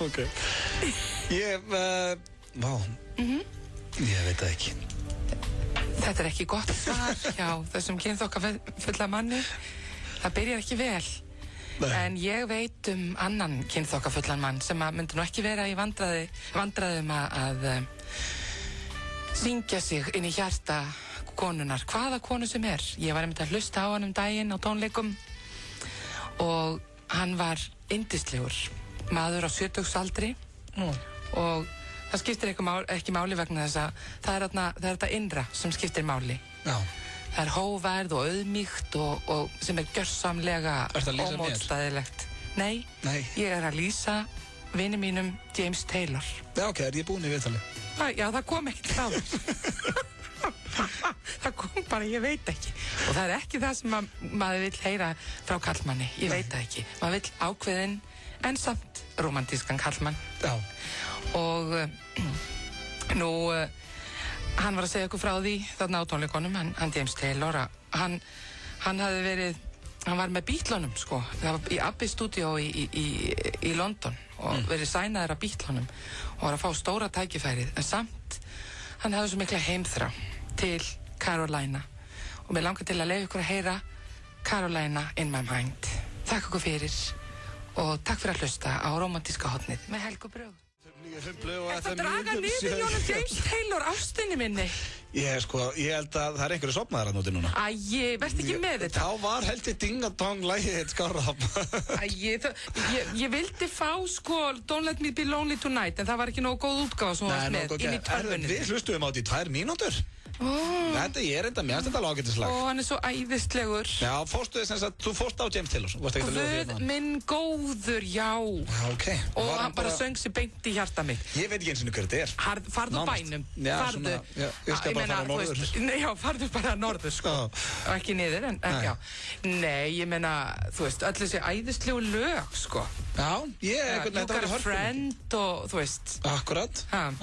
Ok. Ég veit það ekki. Þetta ekki gott svar hjá þessum kynþokkafulla manni. Það byrjar ekki vel. Nei. En ég veit annan kynþokkafullan mann sem myndi nú ekki vera í vandræðum að syngja sig inn í hjarta konunar, hvaða konu sem er. Ég var einmitt að hlusta á hann daginn á tónleikum og hann var yndislegur maður á 70-aldri og það skiptir ekki máli vegna þess að það er þetta innra sem skiptir máli. Já. Það er hóværð og auðmýkt og sem er gjörsamlega ómótstæðilegt. Nei, ég er að lýsa vini mínum James Taylor. Já, ok, er ég búin í viðtali? Já, það kom ekkert frá þér. Það kom bara, ég veit ekki. Og það er ekki það sem maður vill heyra frá kallmanni. Ég veit það ekki. Maður vill ákveðinn en samt romantískan kallmann. Já. Og hann var að segja okkur frá því þarna á tónleikunum, hann James Taylor, hann var með Beatlunum, sko. Það var í Abbey Studio í London og verið sænaður af Beatlunum og var að fá stóra tækifærið, en samt hann hafði svo mikla heimþrá til Carolina og mér langar til að leyfa ykkur að heyra Carolina in my mind. Takk okkur fyrir og takk fyrir að hlusta á romantíska hornið með Helgu Brögu. Þetta draga niður Jónas James Taylor, ástinni minni. Ég held að það er einhverju sofnaðar að núti núna. Verð ekki með þetta. Þá var heldur ding-a-dong-lægið eitt skárra. Ég vildi fá, Don't Let Me Be Lonely Tonight, en það var ekki nógu góð útgáfa sem var með inn í tölvunni. Við hlustuðum á þetta í 2 mínútur. Þetta ég enda mér, þetta er ágætislag. Hann er svo æðislegur. Já, þú fórst á James Taylor. Guð minn góður, já. Ok. Og hann bara söng sér beint í hjarta mitt. Ég veit ekki eins og hver þetta er. Farðu bænum. Farðu. Ég skal bara fara norður. Já, farðu bara norður, sko. Og ekki niður, en já. Nei, ég meina, þú veist, öll þessi æðislegu lög, sko. Já, You Got a Friend og, þú veist. Akkurat. En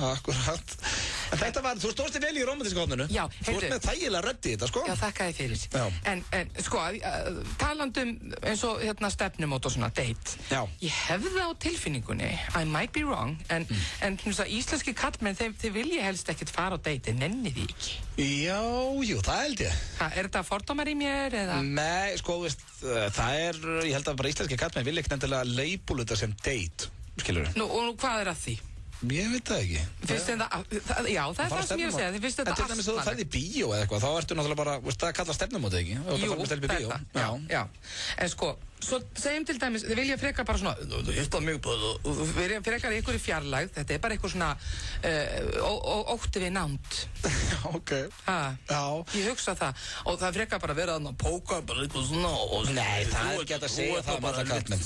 þetta var, þú stóðst þig vel í romantíska horninu. Já, þú ert með þægilega rödd í þetta, sko. Já, þakka þið fyrir. En sko, talandum eins og stefnumót og svona, date. Já. Ég hefði á tilfinningunni, I might be wrong, en íslenski kallmenn, þeir vilja helst ekkert fara á date, nenni því ekki. Já, jú, það held ég. Er þetta fordómar í mér, eða? Nei, sko, veist, það er, ég held að bara íslenski kallmenn vilja ekkert endilega leibúla þetta sem date, skilur við. Nú, og hvað er að því? Ég veit það ekki. Finnst þið það, já, það er það sem ég er að segja, þið finnst þetta asnalegt. En til dæmis þú ferð í bíó eða eitthvað, þá ertu náttúrulega bara, veist það kallar stefnumótið ekki? Jú, þetta, já. En sko, svo segjum til dæmis, þið vilja frekar bara svona, þú hittar mig bara, og þú vilja frekar ykkur í fjarlægð, þetta er bara eitthvað svona ótti við nánd. Ok. Já. Ég hugsa það, og það frekar bara vera að póka, bara eitthvað svona. Nei, það er ekki að segja það með það kallmenn.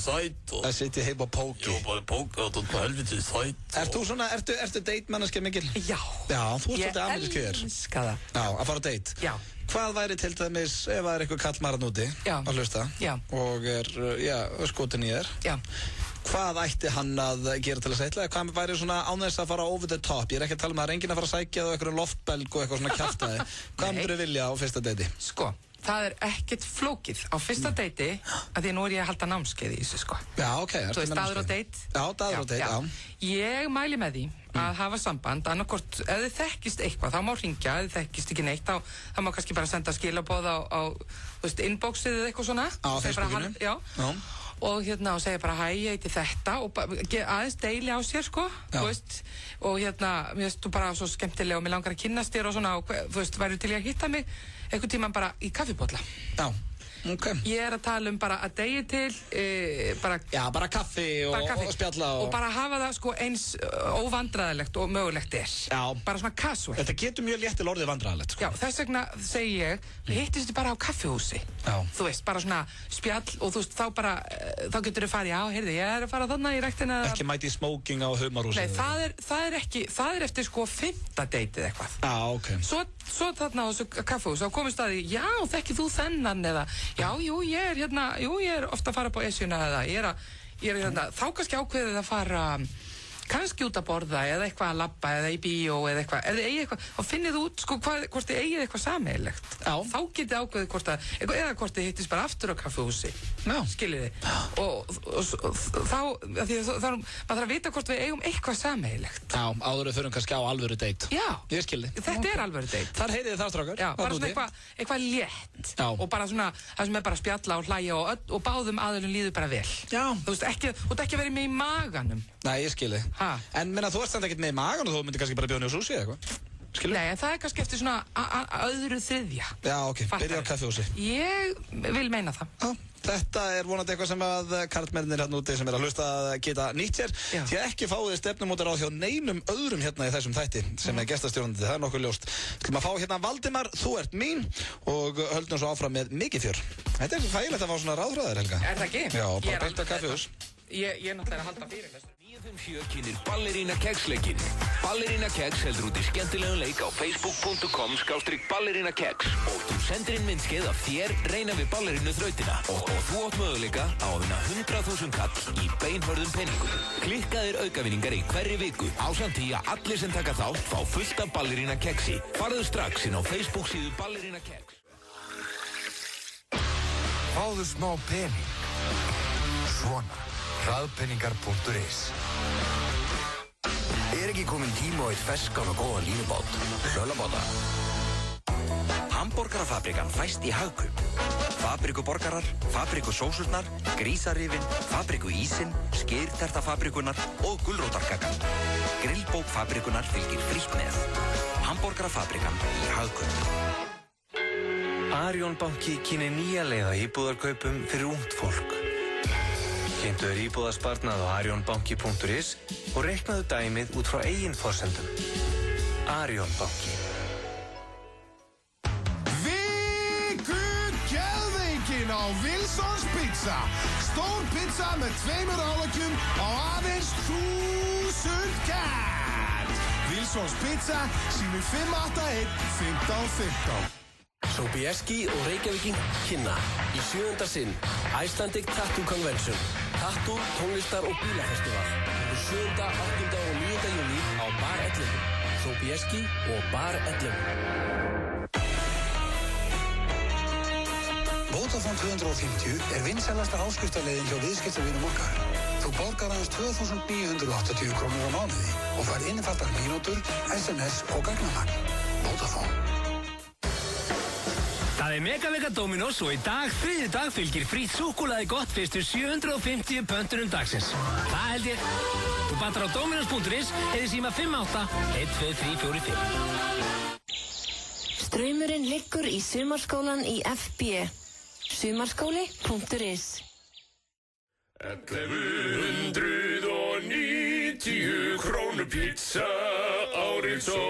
Það sitja heim á póki. Jú, bara póka, þetta er helvitið sætt. Ertu date-manneskja mikil? Já. Já, þú ert svolítið amerísku þér. Ég elska það. Já, að fara á date. Já. Hvað væri til dæmis ef það er eitthvað kallmaran úti að hlusta og er, skotin í þér? Já. Hvað ætti hann að gera til að segla? Hvað væri svona án þess að fara over the top? Ég er ekki að tala um að það er enginn að fara að sækja það á eitthvað loftbelg og eitthvað svona kjaftaði. Hvað myndir þú vilja á fyrsta date? Sko, það er ekkert flókið. Á fyrsta date, að því nú er ég að halda námskeið í þessu, sko. Já, ok. Þú veist, dagur og date? Já, dagur og date, já. Ég mæli með því að hafa samband, annarkort, ef þið þekkist eitthvað, þá má hringja, ef þið þekkist ekki neitt, þá má kannski bara senda skilaboð á þú veist, inboxið eða eitthvað svona. Á Facebookinu? Já. Og og segja bara hæ, ég heiti þetta og aðeins deili á sér, sko, þú veist, og mér veist þú bara svo skemmtilega og mér langar að kynnast þér og svona, og þú veist, væru til ég að hitta mig einhvern tímann bara í kaffibolla. Já. Ég að tala bara að degi til, bara kaffi og spjalla og bara hafa það sko eins óvandræðilegt og mögulegt bara svona casual. Þetta getur mjög léttil orðið vandræðilegt sko. Já, þess vegna segi ég, hittist þið bara á kaffihúsi. Þú veist, bara svona spjall og þú veist, þá getur þið farið, já, heyrðu, ég að fara þarna í ræktina. Ekki mæti í smoking á humarhúsi. Nei, það er eftir sko 5. deitið eitthvað. Svo þarna á þessu kaffihúsi, þá komist að því, já, þekkir þú þennan eða, já, ég er ofta að fara på Esjuna eða, ég er hérna, þá kannski ákveðið að fara kannski út að borða eða eitthvað að labba eða í bíó eða eitthvað, ef þið eigið eitthvað, þá finnið þú út sko hvort þið eigið eitthvað sameiginlegt. Þá getið ákveðið hvort þið hittist bara aftur á kaffihúsi. Skiljið þið. Og þá, maður þarf að vita hvort við eigum eitthvað sameiginlegt. Já, áður við förum kannski á alvöru date. Já. Ég skil þið. Þetta er alvöru date. Þar heyrið þið það, strákar. Já, bara svona eitthvað létt. Og bara svona, það sem bara spjalla og hlæja og báðum aðilum líður bara vel. Já. Þú veist, ekki verið með í maganum. Nei, ég skil þið. En menna, þú ert samt ekkert með í magan og þú myndir kannski bara bjóða niður súsi eða eitthvað? Skilur? Nei, en það er kannski eftir svona öðru þriðja. Já, ok, byrja á kaffihúsi. Ég vil meina það. Já, þetta er vonandi eitthvað sem að karlmennir hérna úti sem er að hlusta að geta nýtt sér. Því að ekki fáið stefnumótaráð hjá neinum öðrum hérna í þessum þætti sem er gestastjórnandi, það er nokkuð ljóst. Skulum að fá hérna Valdimar, þú ert mín og höldum svo áfram með mikið fjör. Þetta er þægilegt að fá svona ráðfræðir, Helga. Er það ekki? Já, bara beint á kaffihús. Ég er náttúrulega að halda fyrir þessu. 957 kynir Ballerína Kex-leikinn. Ballerína Kex heldur út í skemmtilegan leik á facebook.com/ballerinakex og þú sendir inn myndskeið af þér reyna við ballerínu þrautina og þú átt möguleika á að vinna 100.000 kall í beinhörðum peningum. Klikkaðir aukavinningar í hverri viku ásamt því að allir sem taka þátt fá fullt af Ballerína Kexi. Farðu strax inn á Facebook síðu Ballerína Kex. Fáðu smá pening. Svona. Hraðpenningar.is. Er ekki komin tíma á eitt ferskan og góðan línubát? Sölabáta. Hamborgarafabrikan fæst í Hagkaup. Fabrikuborgarar, fabrikusósurnar, grísarifin, fabrikuísinn, skyrtertafabrikunar og gulrótarkakan. Grillbók fabrikunar fylgir frítt með. Hamborgarafabrikan í Hagkaup. Arion banki kynir nýja leið að íbúðarkaupum fyrir ungt fólk. Kynntu þér íbúðasparnað á arionbanki.is og reiknaðu dæmið út frá eigin forsendum. Arion banki. Vikugeðveikin á Wilsons Pizza. Stór pizza með 2 áleggjum á aðeins 1000 kall. Wilsons Pizza sýnir 581-1515. Sobieski og Reykjavíking kynna í 7. sinn Icelandic Tattoo Convention. Tattoo, tónlistar og bílafestival. 7., 8. og 9. júní á Bar 11. Sobieski og Bar 11. Vodafone 250 er vinsælasta áskriftarleiðin hjá viðskiptavinum okkar. Þú borgar aðeins 2.980 krónur á mánuði og fær innfaldar mínútur, SMS og gagnamagn. Vodafone. Það er Megavika Dominos og í dag, þriðji dag, fylgir frýtt súkkulaði gott fyrstu 750 pöntunum dagsins. Það held ég. Þú bantar á dominos.is eða síma 58-12345. Straumurinn liggur í sumarskólan í FB. Sumarskóli.is 1190 krónu pizza árið svo.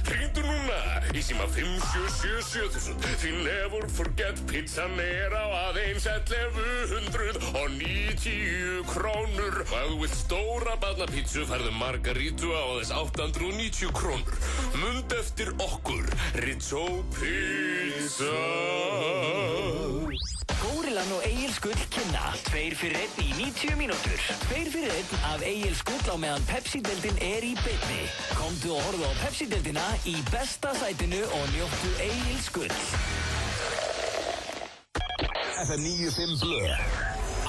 Hringdu núna í síma 5777000. Því never forget pizzan er á aðeins 1190 krónur. Og ef þú vilt stóra barnapítsu færðu margarítu á aðeins 890 krónur. Mund eftir okkur, Rizzo Pizza. Górillan og Egils Gull kynna 2 fyrir 1 í 90 mínútur. 2 fyrir 1 af Egils Gull á meðan Pepsi-deildin er í beinni. Komdu og horfðu á Pepsi-deildina í besta sætinu og njóttu Egils Gull. FM 95 Blö.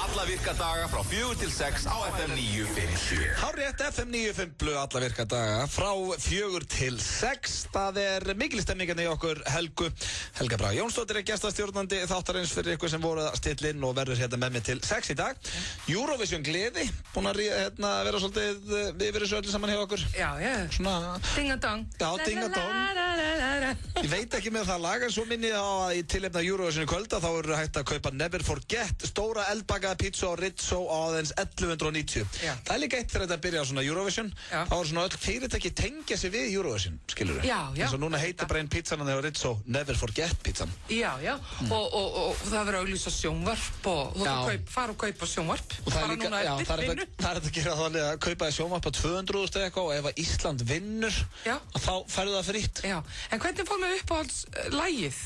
alla virka daga frá 4 til 6 á FM 957. Hárrétt FM 95 Blu alla virka daga frá 4 til 6. Það mikil stemningarni í okkur Helga Braga Jónsdóttir gestastjórnandi þáttarins fyrir ykkur sem voru að stilla inn og verður hérna með mig til 6 í dag. Eurovision gleði, búin að vera svolítið yfir þessu öllu saman hjá okkur. Já. Svona Ding-a-dong. Já, ding-a-dong. Ég veit ekki með það lag en svo minni á að í tilefni af Eurovision í kvölda þá eru hægt að kaupa Never Forget stóra eldbakaða pizza og Rizzo á aðeins 1190. Það líka eitt þegar þetta byrja á svona Eurovision. Þá svona öll fyrirtæki tengja sig við Eurovision, skilur við. Já. Eins og núna heitir bara einn pizzan og Rizzo Never Forget pizzan. Já. Og það verður að auglýsa sjónvarp og þú fara og kaupa sjónvarp. Og það er líka, það er að gera þannig að kaupa sjónvarp á 200.000 eitthvað og ef að Ísland vinnur þá færðu það frítt. Já, en hvernig fórum við uppáhaldslægið?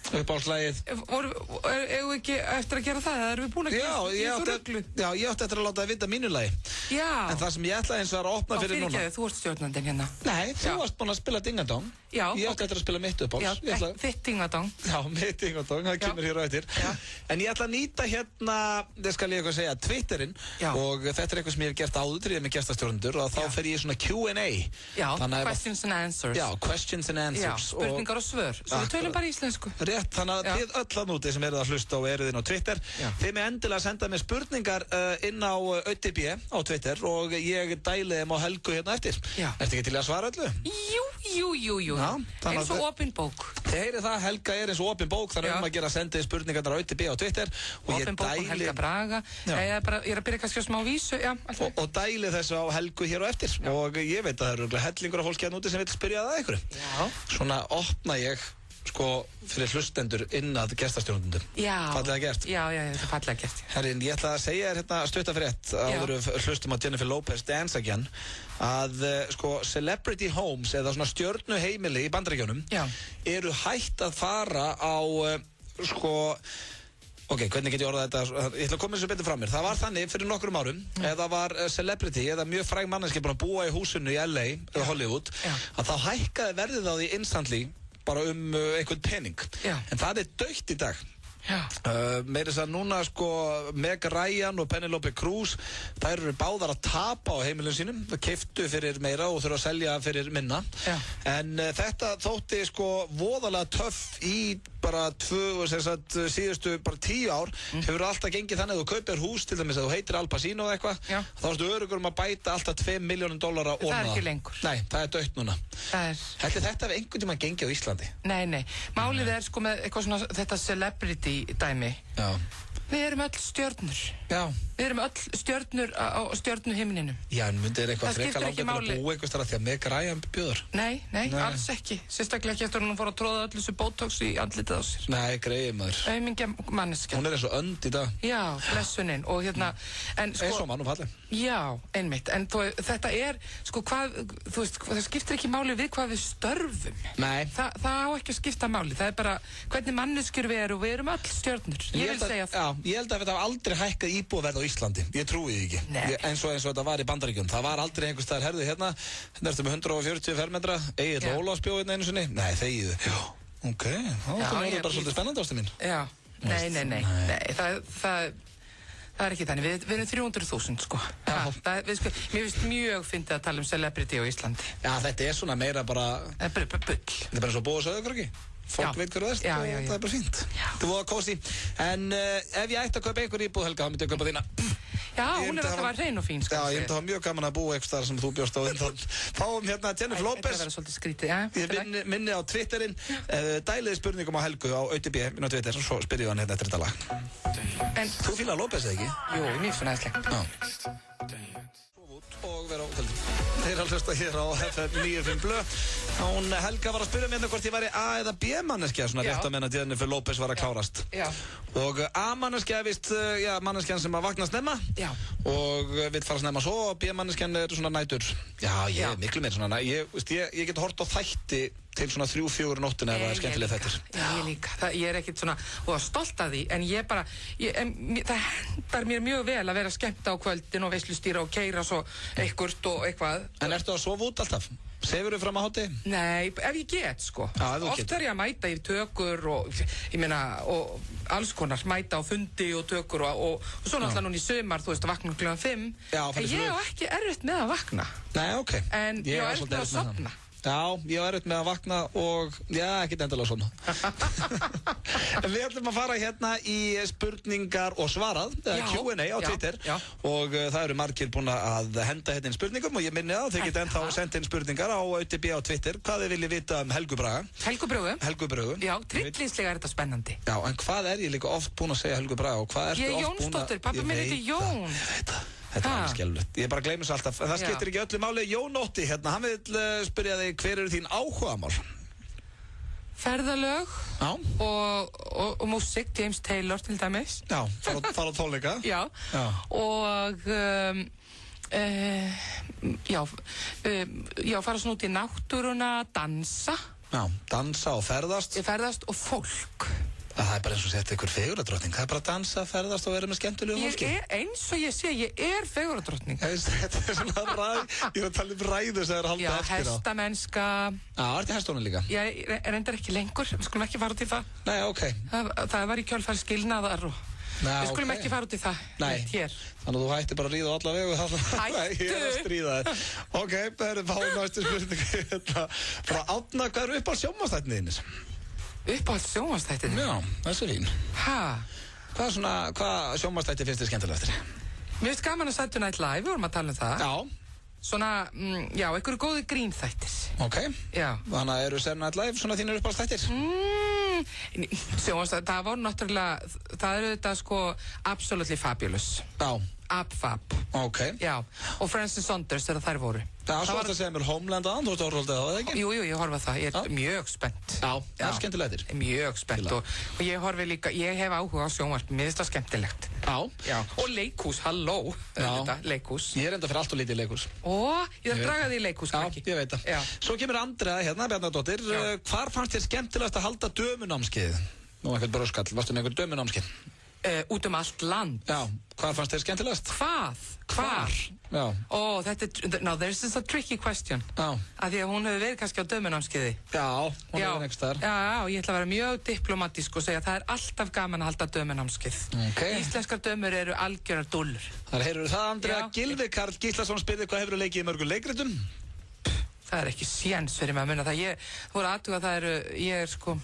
Uppáhaldslægið. Eigum við ekki eftir að gera það? Erum við búin að gera Já, ég átti eftir að láta það vita mínu lagi. Já. En það sem ég ætlaði eins og að opna fyrir núna. Þú ert stjórnandinn hérna. Nei, þú varst búin að spila Ding-a-dong. Já. Ég átti eftir að spila mitt uppáhalds. Já, þitt Ding-a-dong. Já, mitt Ding-a-dong, það kemur hér á eftir. En ég ætla að nýta hérna, það skal ég eitthvað segja, Twitterinn. Og þetta eitthvað sem ég hef gert áður til ég með gestastjórnendur og þá fer ég í svona Q&A. Já, questions and answers. Já, questions and answers. Já, spurningar og svör. Svo við tölum bara íslensku. Rétt, þannig að þið öll að núti sem eruð að hlusta og eruð inn á Twitter. Þið með endilega senda mér spurningar inn á ÖTB á Twitter og ég dæli þeim á Helgu hérna eftir. Ertu ekki til að svara öllu? Jú. Eins og opin bók. Þið heyrið það, Helga eins og opin bók, þannig að gera sendið spurningarnar á ÖTB á Twitter og ég dæli... Opin bók og Helga Braga. Ég er að byrja kannski á smá vísu, og dæli þessu á Helgu hér á eftir. Og ég veit að það eru hellingur af fólki hérna úti sem vil spyrja það ykkur. Svona opna ég fyrir hlustendur inn að gestastjórnendum. Fallega gert. Já, þetta er fallega gert. Herrin, ég ætla að segja hérna stutta fyrir ett áður hlustum að Jennifer Lopez Dance Again að celebrity homes eða svona stjörnuheimili í Bandaríkjunum eru hætt að fara á Ok, hvernig get ég orðað þetta? Ég ætla að koma þessu betur fram mér. Það var þannig fyrir nokkrum árum, eða var celebrity eða mjög fræg manneski búin að búa í húsinu í LA eða Hollywood, að þá hækkaði verðið á því instantly bara einhvern pening. En það er dautt í dag. Meira þess að núna Meg Ryan og Penelope Cruz þær eru báðar að tapa á heimilum sínum, keyptu fyrir meira og þurfa að selja fyrir minna. En þetta þótti voðalega töff í bara síðustu bara 10 ár hefur alltaf gengið þannig að þú kaupir hús til dæmis að þú heitir Al Pacino eða eitthvað þá ertu örugur að bæta alltaf $2 milljónir ofan á. Það er ekki lengur. Nei, það er dautt núna. Þetta hefur einhvern tímann gengið á Íslandi. Nei. Málið er með eitthvað svona þetta celebrity dæmi. Við erum öll stjörnur. Við erum öll stjörnur á stjörnuhimninum. Já, en myndið eitthvað frekar langt að búa einhvers þar að því að Meg Ryan bjóður? Nei, alls ekki. Sérstaklega ekki eftir að hún fór að tróða öll þessu botox í andlitið á sér. Nei, greið maður. Aumingja manneskja. Hún eins og önd í dag. Já, blessunin. Og hérna... Eins og mann og falleg. Já, einmitt. En þetta það skiptir ekki máli við hvað við störfum. Nei. Það á ekki að skipta máli. Það er bara hvernig manneskjur við erum og við erum öll stjörnur. Ég vil segja það. Ég held að þetta hafa aldrei hækkað íbúðaverð á Íslandi. Ég trúi því ekki. Eins og þetta var í Bandaríkjunum. Það var aldrei einhvers staðar herðu hérna ertu með 140 fermetra, Egill Ólafs bjó hérna einu sinni. Nei, þegiðu. Ok, það er bara svolítið spennandi ástu mín. Já, nei. Það er ekki þannig. Við erum 300.000 Mér finnst mjög fyndið að tala celebrity á Íslandi. Já, þetta er svona meira bara... Þetta er bara bull. Þetta er bara svo búið sögurkröki. Fólk veit hverju það er, það er bara fínt. Þú var kósi. En ef ég ætti að kaupa einhver íbúð, Helga, þá myndi ég kaupa þína. Já, hún er alltaf að hrein og fín, Já, ég myndi að hafa mjög gaman að búa eitthvað sem þú bjóst á undan. Fáum hérna Jennifer Lopez. Það verður svolítið skrítið, Ég minni á Twitterinn. Dæliði spurningum á Helgu á ÖTB inn á Twitter og svo spyrjum hann hérna eftir þetta lag. En þú fílar Lopez eða ekki? Jú, mjög svona æðisleg. Og vera á kvöldin. Þeir eru að hlusta hér á FM 95 Blu. Hún Helga var að spyrja mér hvort ég væri A eða B manneskja, svona rétt að menna að Jennifer Lopez var að klárast. Og A manneskja vist, manneskjan sem að vakna snemma og vill fara snemma svo, og B manneskjan er svona nætur. Já, ég er miklu meir svona ég get hort á þætti til svona 3-4 nóttina ef það er skemmtilega þettir. Ég líka. Ég er ekkert svona stolt af því, en það hendar mér mjög vel að vera skemmt á kvöldin og veislustýra og keyra svo eitthvað og eitthvað. En ertu að sofa út alltaf? Sefur þú fram á hátti? Nei, ef ég get, Oft er ég að mæta í tökur og, ég meina, og alls konar, mæta á fundi og tökur og svo náttúrulega núna í sumar, þú veist, að vakna klukkan 5. En ég á ekki erfitt með að vakna. Nei, ok. En ég á erfitt með að sofna. Já, ég var erfitt með að vakna og, ekkert endilega svona. Við ætlum að fara hérna í spurningar og svarað, Q&A á Twitter. Og það eru margir búin að henda hérna inn spurningum og ég minni að þið geta ennþá sendt inn spurningar á ÖTB á Twitter. Hvað þið viljið vita Helgu Braga? Helgu Brögu. Já, tryllinslega þetta spennandi. Já, en hvað ég líka oft búin að segja Helgu Braga og hvað ertu oft búin að... Jónsdóttir, pappa minn heitir Jón. Ég veit það. Þetta alveg skelvilegt. Ég bara gleymi svo alltaf. En það skiptir ekki öllu máli. Jón Ótti, hérna, hann vil spyrja þig hver eru þín áhugamál? Ferðalög og músík, James Taylor til dæmis. Já, fara á tónleika. Já. Og fara svona út í náttúruna, dansa. Já, dansa og ferðast. Ferðast og fólk. Það bara eins og setja ykkur fegurðardrottning. Það bara að dansa, ferðast og vera með skemmtilegu fólki. Eins og ég sé, ég fegurðardrottning. Þetta svona ég var að tala ræðu sem halda eftir á. Já, hestamennska. Já, ertu hestónu líka? Ég reyndar ekki lengur, við skulum ekki fara út í það. Nei, ok. Það var í kjölfari skilnaðar og við skulum ekki fara út í það. Nei, hér. Þannig að þú hætti bara að ríða á alla vegu. Hættu! Ég að stríða þér. Ok, það eru fánastu spurningu. Frá Átna, hvað eru upp á sjónvarpsþættinni? Uppáhalds sjónvarpsþættir? Já, þessi er fín. Hvað sjónvarpsþættir finnst þér skemmtilegastir? Mér finnst gaman að Saturday Night Live, við vorum að tala um það. Já. Svona, einhverju góði grínþættir. Ok. Já. Þannig að eru Saturday Night Live svona þínir uppáhaldsþættir? Sjónvarpsþættir, það voru náttúrulega, það eru þetta sko Absolutely Fabulous. Já. Ab-Fab. Ok. Já, og Friends and Saunders þegar þær voru. Já, svo varst að segja mér Homeland aðan, þú veist að orðið það, eða ekki? Jú, ég horfa það, ég er mjög spennt. Já, það er skemmtilegtir. Mjög spennt og ég horfi líka, ég hef áhuga á sjónvarp, mér finnst það skemmtilegt. Já. Og leikhús, halló, leikhús. Ég er enda fyrir allt og lítið leikhús. Ég þarf að draga því í leikhús, ekki? Já, ég veit það. Svo kemur Andrea hérna, Bjarnadóttir, hvar fannst þér skemmtilegast að halda dömunámskeið? Nú, einhvern bröskall, varstu með einhvern dömunámskeið? Út allt land. Já, hvað fannst þér skemmtilegast? Hvar? Já. Þetta er, this is a tricky question. Já. Af því að hún hefur verið kannski á dömunámskeiði. Já, hún hefur next þar. Já, ég ætla að vera mjög diplomatísk og segja að það er alltaf gaman að halda dömunámskeið. Ok. Íslenskar dömur eru algjörar dúllur. Þar heyrðu það, Andrea. Gylfi Karl Gíslason spyrði hvað hefur leikið í mörgum leikritum? Það er ekki séns fyrir mig að munna það. Þú voru aðtuga það eru, ég er sko...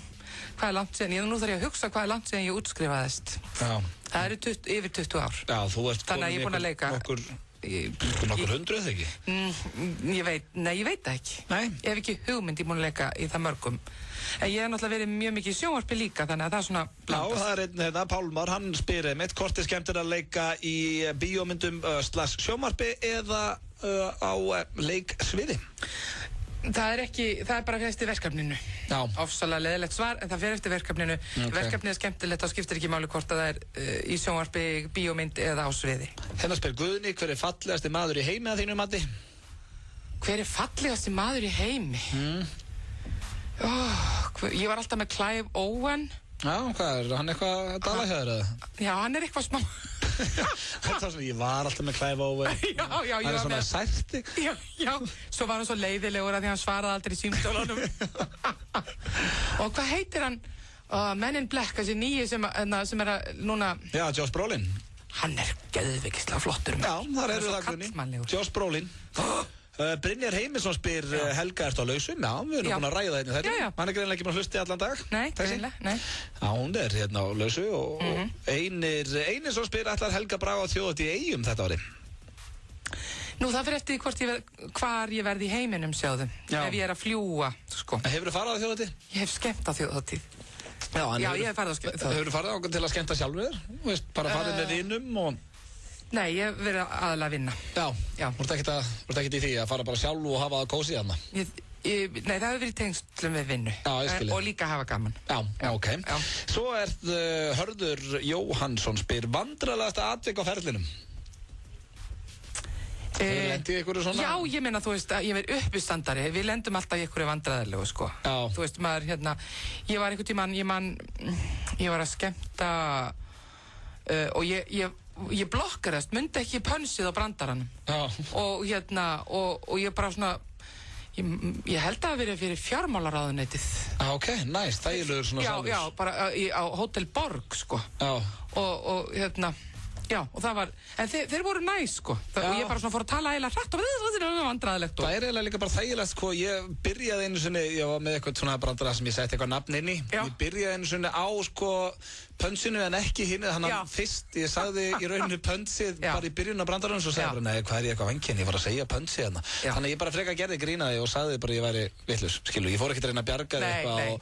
Hvað er langt síðan? Nú þarf ég að hugsa hvað er langt síðan ég útskrifaðist. Já. Það eru yfir 20 ár. Já, þú ert komin í nokkur hundruð, ekki? Ég veit það ekki. Nei? Ég hef ekki hugmynd í búin að leika í það mörgum. En ég hef náttúrulega verið mjög mikið í sjónvarpi líka, þannig að það er svona blandast. Já, það er einn hérna, Pálmar, hann spyrir mitt, hvort er skemmtir að leika í bíómyndum / sjónvarpi eða á leiksviði? Það er bara fyrir eftir verkefninu. Já. Ofsalega leiðilegt svar, en það fyrir eftir verkefninu. Verkefnið er skemmtilegt, þá skiptir ekki máli hvort að það er í sjónvarpi, bíómynd eða á sviði. Hérna spyr Guðni, hver er fallegasti maður í heimi að þínu mati? Hver er fallegasti maður í heimi? Ég var alltaf með Clive Owen. Já, hvað er hann eitthvað að tala hjá þér eða? Já, hann er eitthvað smá. Þetta var svona, ég var alltaf með Clive Owen. Já, ég var með. Það er svona særti. Já, svo var hann svo leiðilegur að því hann svaraði aldrei í símtólunum. Og hvað heitir hann? Men in Black, þessi nýji sem er að núna... Já, Josh Brolin. Hann er geðveikislega flottur. Já, þar eru það Gunni. Josh Brolin. Brynjar Heimisson spyr Helga, ertu á lausum? Já, við erum búin að ræða þetta þetta. Hann er greinlega ekki búin að hlusta í allan dag. Nei, greinlega, nei. Já, hún er hérna á lausu og Einir svo spyr ætlar Helga Braga á þjóðhátíð í Eyjum þetta ári? Nú, það fyrir eftir hvar ég verði í heiminum, sjáðu. Ef ég er að fljúa, sko. Hefurðu farið á þjóðhátíð? Ég hef skemmt á þjóðhátíð. Já, ég hef farið á þjóðhátíð. Hefurðu farið á til að skemmta sjálfur þér? Þú veist, bara farið með vinum og... Nei, ég hef verið aðalega að vinna. Já. Þú ert ekkert í því að fara bara sjálf og hafa það kósið hana? Nei, það hefur verið tengslum við vinnu. Já, ég skilji. Og líka hafa gaman. Já, ok. Já. Svo er Hörður Jóhannsson spyr vandræðalegasta atvik á ferlinum. Hefur lendið ykkur svona? Já, ég meina, þú veist, ég er uppistandari. Við lendum alltaf í ykkur vandræðalegu, sko. Já. Þú veist, maður, hérna, ég var einhvern tímann, ég var að skemmta og ég blokkarast, myndi ekki pönsið á brandaranum. Já. Og hérna, og ég bara svona, Ég held að það hafi verið fyrir fjármálaráðuneytið. Ok, nice, þægilegur svona salur. Já, bara á Hótel Borg, sko. Já. Og já, og það var, en þeir voru næs, sko. Og ég bara svona fór að tala eiginlega hratt og það var vandræðilegt. Það eiginlega líka bara þægilegt, sko. Ég byrjaði einu sinni, ég var með eitthvað svona brandara sem ég setti eitthvað nafn inn í. Ég byrjaði einu sinni á, sko, pönsinu en ekki hinn, þannig að fyrst ég sagði í rauninu pönsið bara í byrjun á brandaranum, svo segði bara, nei, hvað er ég eitthvað vankenn, ég var að segja pönsið hérna. Þannig að ég bara freka gerði grínaði og sagði bara ég væri vitlaus, skilu, ég fór ekkert að reyna að bjarga eitthvað og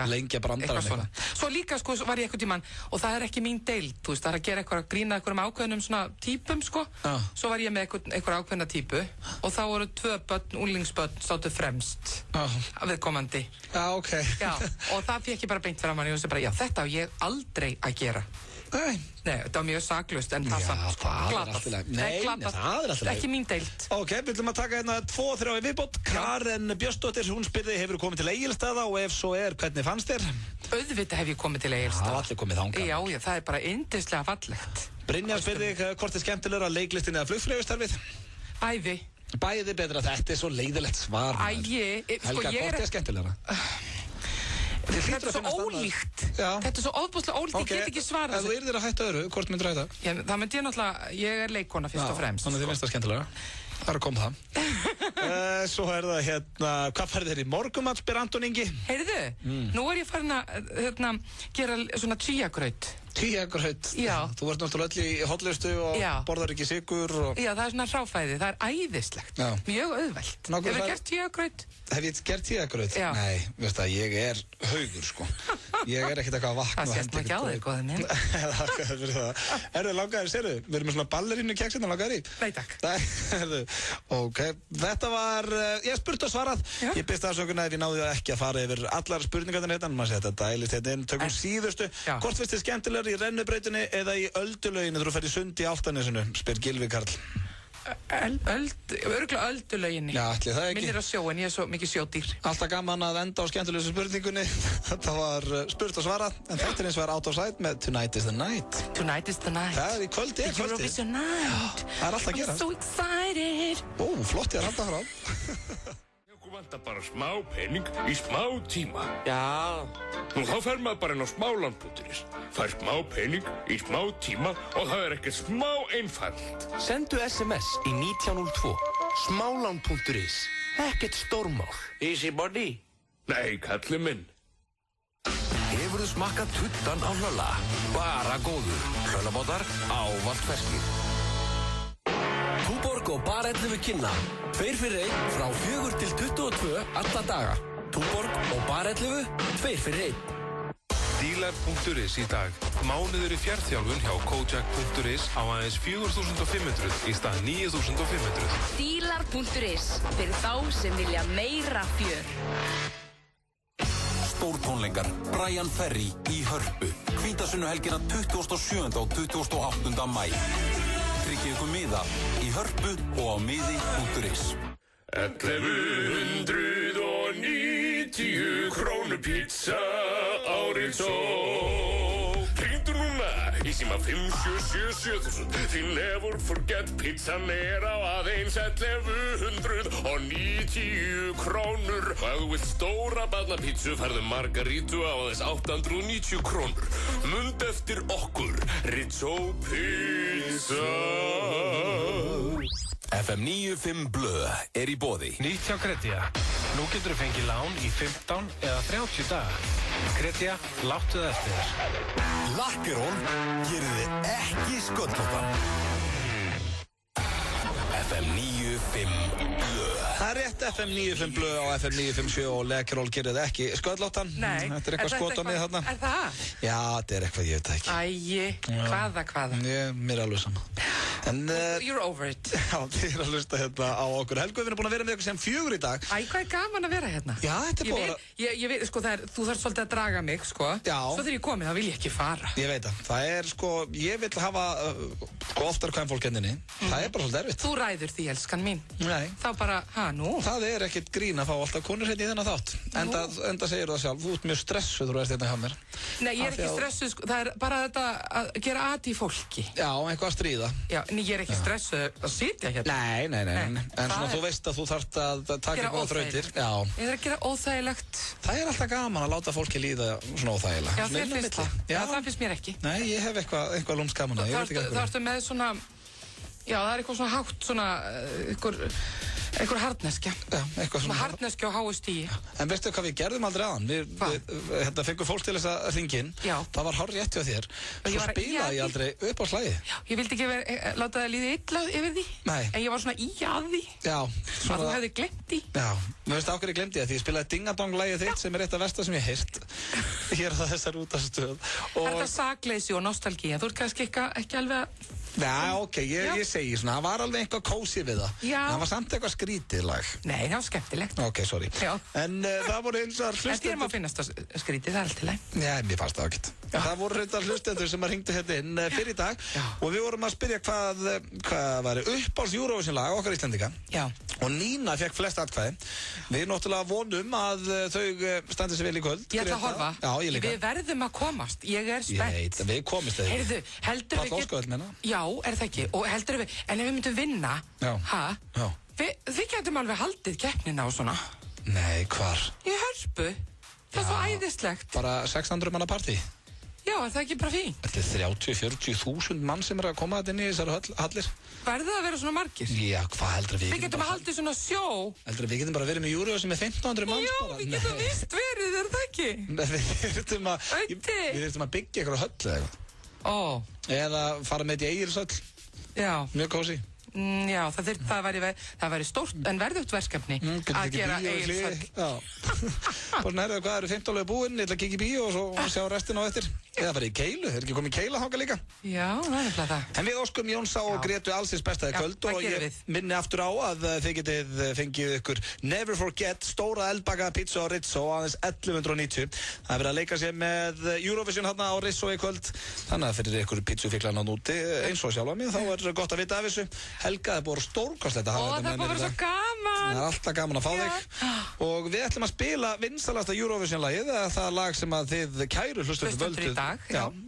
lengja brandarann eitthvað. Svo líka, sko, var ég eitthvað tímann, og það er ekki mín deild, þú veist, það er að gera eitthvað, grína einhverjum ákveðnum svona típum, sko. Svo var ég með einhver ákveðna típu og þá voru 2 börn, unglingsbörn, státu fremst viðkomandi. Ok. Já, og það fékk ég bara beint fram hann og ég veist bara, já, þetta á ég aldrei að gera. Nei, þetta var mjög saklaust en það samt glatað. Nei, það er alltaf leið. Ekki mín deild. Ok, við ætlum að taka hérna 2-3 viðbót. Karen Björnsdóttir, hún spurði, hefur þú komið til Egilsstaða og ef svo er, hvernig fannst þér? Auðvitað hef ég komið til Egilsstaða. Það var allir komið þangað. Já, það er bara yndislega fallegt. Brynjar spurði, hvort er skemmtilegra, leiklistin eða flugfreyjustarfið? Bæði betra, þetta er svo leiðilegt svar. Helga, hvort er skemmtilegra? Þetta er svo ólíkt. Þetta er svo ofboðslega ólíkt, ég get ekki svarað. Ef þú yrðir að hætta öðru, hvort myndir að hætta? Það myndi ég náttúrulega, ég er leikkona fyrst og fremst. Þannig að þið finnst það skemmtilega. Það er að koma það. Svo er það hérna, hvað færði þér í morgumat, spyr Anton Ingi? Heyrðu, nú er ég farin að gera svona chíagraut. Chíagraut? Já. Þú ert náttúrulega öll í hotlistu og borðar ekki sykur og... Já, það er svona hráfæði, það er æðislegt. Mjög auðvelt. Hefur gert chíagraut? Hef ég gert chíagraut? Já. Nei, veist það, ég er haugur, sko. Ég er ekkert eitthvað að vakna. Það sést maður ekki á þig, góði minn. Þakka fyrir það. Erðu, langaðir, sérðu, við erum með svona ballerínu keksina, langaðir í? Nei, takk. Ok, þetta var, ég spurt og svarað. Ég byrst afsökunar ef ég náði ekki að fara yfir allar spurningarnir hérna, maður sé þetta dælist hérna inn, tökum síðustu. Hvort finnst þið skemmtilegur í rennubrautinni eða í öldulöginu þegar þú ferð í sund í Álftanesinu, spyr Gylfi Karl. Örgulega öldulöginni. Já, ætli það ekki. Minnir á sjóin, ég er svo mikið sjódýr. Alltaf gaman að enda á skemmtilegustu spurningunni. Þetta var spurt og svarað, en þetta er eins og er Out of Sight með Tonight is the Night. Tonight is the night. Það er í kvöldi, Eurovision night. Það er alltaf að gera. I'm so excited. Flott ég er alltaf frá. Þú vantar bara smá pening í smá tíma. Já. Nú þá fer maður bara inn á smáland.is. Fær smá pening í smá tíma og það er ekkert smá einfalt. Sendu SMS í 1902. Smáland.is. Ekkert stórmál. Easy body? Nei, kalli minn. Hefurðu smakkað tuttan á Hlölla? Bara góður. Hlöllabátar ávallt ferskir. Túborg og Bar 11 kynna. 2 fyrir 1 frá 4 til 22 alla daga. Túborg og Bar 11, 2 fyrir 1. Dílar.is í dag. Mánuður í fjárþjálfun hjá Kojak.is á aðeins 4.500 í stað 9.500. Dílar.is fyrir þá sem vilja meira fjör. Stórtónleikar Brian Ferry í Hörpu. Hvítasunnuhelgina 27. og 28. mæ. Tryggið ykkur miða í Hörpu og á miði.is. 1190 krónu pizza árið svo. Hringdu núna í síma 5777000. Því never forget pizzan er á aðeins 1190 krónur. Og ef þú vilt stóra barnapítsu færðu margarítu á aðeins 890 krónur. Mund eftir okkur, Rizzo Pizza. FM 95 Blö er í boði. Nýtt hjá Kredja. Nú getur þú fengið lán í 15 eða 30 daga. Kredja, láttu það eftir þér. Lakkerón gerir þið ekki sköllóttan. FM 95 Blö. Það er rétt, FM 95 Blö á FM 957 og Lakkerón gerir þið ekki sköllóttan. Nei. Þetta er eitthvað skot á mig þarna. Er það? Já, þetta er eitthvað, ég veit það ekki. Hvaða? Mér er alveg sama. You're over it. Já, þið er að hlusta hérna á okkur. Helgu, við erum búin að vera með ykkur sem 4 í dag. Hvað er gaman að vera hérna? Já, þetta er bara... Ég veit, sko, þú þarf svolítið að draga mig, sko. Já. Svo þegar ég komið, þá vil ég ekki fara. Ég veit það. Það er, sko, ég vil hafa oftar kvenfólk henninni. Það er bara svolítið erfitt. Þú ræður því, elskan mín. Nei. Þá bara, nú? Það er ekkert grín að fá alltaf konur hérna í þennan þátt. Enda segir það sjálf, þú ert mjög stressuð þú ert hérna hjá mér. Nei, ég er ekki stressuð, sko. Það er bara þetta að gera at í fólki. Já, eitthvað að stríða. Já, ég er ekki stressuð að sitja hérna. Nei. En svona þú veist að þú þarft að taka eitthvað þrautir. Já. Ég þarf að gera óþægilegt. Það er alltaf gaman að láta fólki líða svona óþægilega. Já, þér finnst það. Já, það finnst mér ekki. Nei, ég hef eitthvað lúms gaman að. Það ertu með svona, já, það er eitthvað svona hátt, svona, einhver harðneskja. Já, eitthvað svona. Harðneskja á háu stíi. En veistu hvað við gerðum aldrei aðan? Við fengum fólk til þess að hringja inn. Já. Það var hár rétt hjá þér. Svo spilaði ég aldrei upp á slagi. Já, ég vildi ekki láta það líða illa yfir því. Nei. En ég var svona í að því. Já. Að þú hefði glemt því. Já. Mér veist ákveður ég glemdi það því ég spilaði Ding-a-dong-lagið þitt sem er eitt af versta sem ég heyrt. Hér á þessar útastöð. Er þetta sakleysi og nostalgía? Þú ert kannski ekki alveg að... Já, ok, ég segi svona, það var alveg eitthvað kósí við það. Já. Það var samt eitthvað skrítið lag. Nei, það var skemmtilegt. Ok, sorry. Já. En það voru eins og hlustendur... En þér má finnast það skrítið, það er allt í lagi. Já, mér fannst það ekkert. Það voru eins og hlustendur sem hringdu hérna inn fyrir í dag. Já. Og við vorum að spyrja hvað var uppáhalds Eurovision lag okkar Íslendinga. Já. Og Nína fekk flest atkvæði. Við náttúrulega vonum að þau standi sig vel í kvöld. Ég ætla að horfa. Já, ég líka. Við verðum að komast. Ég er spennt. Ég veit, við komist þegar. Heyrðu, heldur við ekki... Já, er það ekki? Og heldur við, en ef við myndum vinna, þið getum alveg haldið keppnina og svona. Nei, hvar? Í Hörpu. Það er svo æðislegt. Bara 600 manna partí. Já, er það ekki bara fínt? Þetta er 30-40.000 mann sem er að koma þetta inn í þessari hallir. Verður það að vera svona margir? Já, hvað heldur við? Við getum að haldið svona sjó. Heldur við getum bara verið með Eurovision með 1500 manns bara? Já, við getum vist verið, er það ekki? Við þurftum að byggja eitthvað höll eða eitthvað. Eða fara með þetta í Egilshöll. Já. Mjög kósí. Já, það væri stórt en verðugt verkefni að gera Egilshöll. Bara nærðu hvað eru 15 lögur búinn, ég ætla að kíkja í bíó og svo sjá restina á eftir. Eða bara í Keilu, er ekki komið Keila þangað líka? Já, það er nefnilega það. En við óskum Jónsa og Gretu allsins bestaði kvöld og ég minni aftur á að þið getið fengið ykkur Never Forget stóra eldbaka pizza á Rizzo aðeins 1190. Það er verið að leika sér með Eurovision hérna á Rizzo í kvöld. Þannig að fyrir ykkur pizzufíklarna núti eins og sjálfa mig, þá er gott að vita af þessu. Helga, það er búið stórkostlegt að hafa þetta með mér. Það er búið svo gaman. Það er alltaf gaman að fá þig. Og við ætlum að spila vinsalasta Eurovision-lagið, það lag sem að þið kæru hlustendur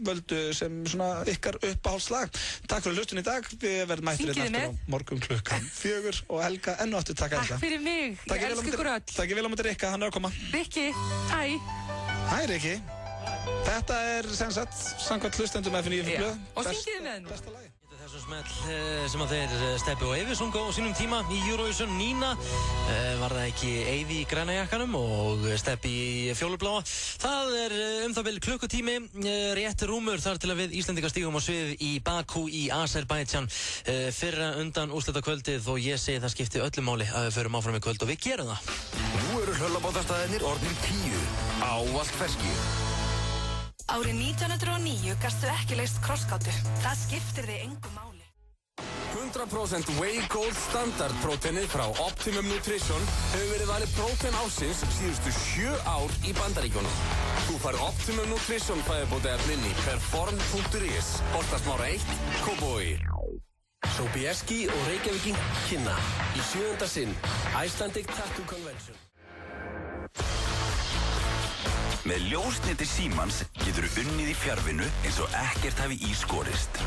völdu sem svona ykkar uppáhaldslag. Takk fyrir hlustun í dag. Við verðum mættir hérna aftur á morgun klukkan 4 og Helga enn og aftur takk Helga. Takk fyrir mig. Ég elska ykkur öll. Takk vel á móti Rikka, hann er að koma. Rikki, hæ. Hæ Rikki. Þetta er sem sagt samkvæmt hlustendum F9 blöð. Og syngið með nú. Besta lagi. Þessum smell sem að þeir Steppi og Eyvi sungu á sínum tíma í Eurovision. Nína var það ekki Eyvi í græna jakkanum og Steppi í fjólubláa. Það er það vel klukkutími rétt rúmur þar til að við Íslendingar stígum á svið í Bakú í Azerbaijan fyrra undan úrslitakvöldið og ég segi það skipti öllu máli að við förum áfram í kvöld og við gerum það. Nú eru hlöllabátastæðinir orðnir 10 ávallt ferskir. Árið 1909 gastu ekki leyst krossgátu. Það skiptir þig engu máli. 100% Whey Gold Standard próteinið frá Optimum Nutrition hefur verið valið prótein ársins síðustu 7 ár í Bandaríkjunum. Þú fær Optimum Nutrition fæðubótaefnin í perform.is, Holtasmára 1, Kópavogi. Sobieski og Reykjavíking kynna í 7. sinn Icelandic Tattoo Convention. Með ljósneti Símans getur þú unnið í fjarvinnu eins og ekkert hafi í skorist.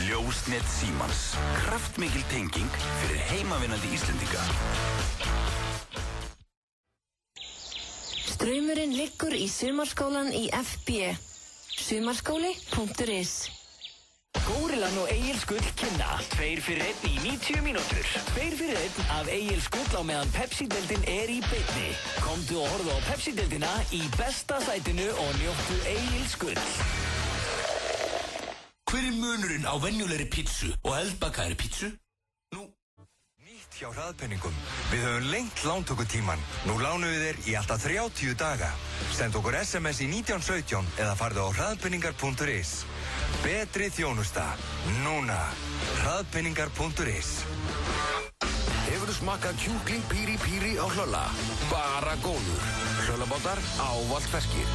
Ljósnet Símans. Kraftmikil tenging fyrir heimavinnandi Íslendinga. Straumurinn liggur í sumarskólan í FB. Sumarskóli.is. Górillan og Egils Gull kynna 2 fyrir 1 í 90 mínútur. 2 fyrir 1 af Egils Gull á meðan Pepsi-deildin er í beinni. Komdu og horfðu á Pepsi-deildina í besta sætinu og njóttu Egils Gull. Hver er munurinn á venjulegri pítsu og eldbakaðri pítsu? Nýtt hjá hraðpenningum. Við höfum lengt lántökutíman. Nú lánum við þér í alltaf 30 daga. Send okkur SMS í 1917 eða farðu á hraðpenningar.is. Betri þjónusta. Núna. Hraðpenningar.is. Hefurðu smakkað kjúkling píri píri á Hlölla? Bara góður. Hlöllabátar ávallt ferskir.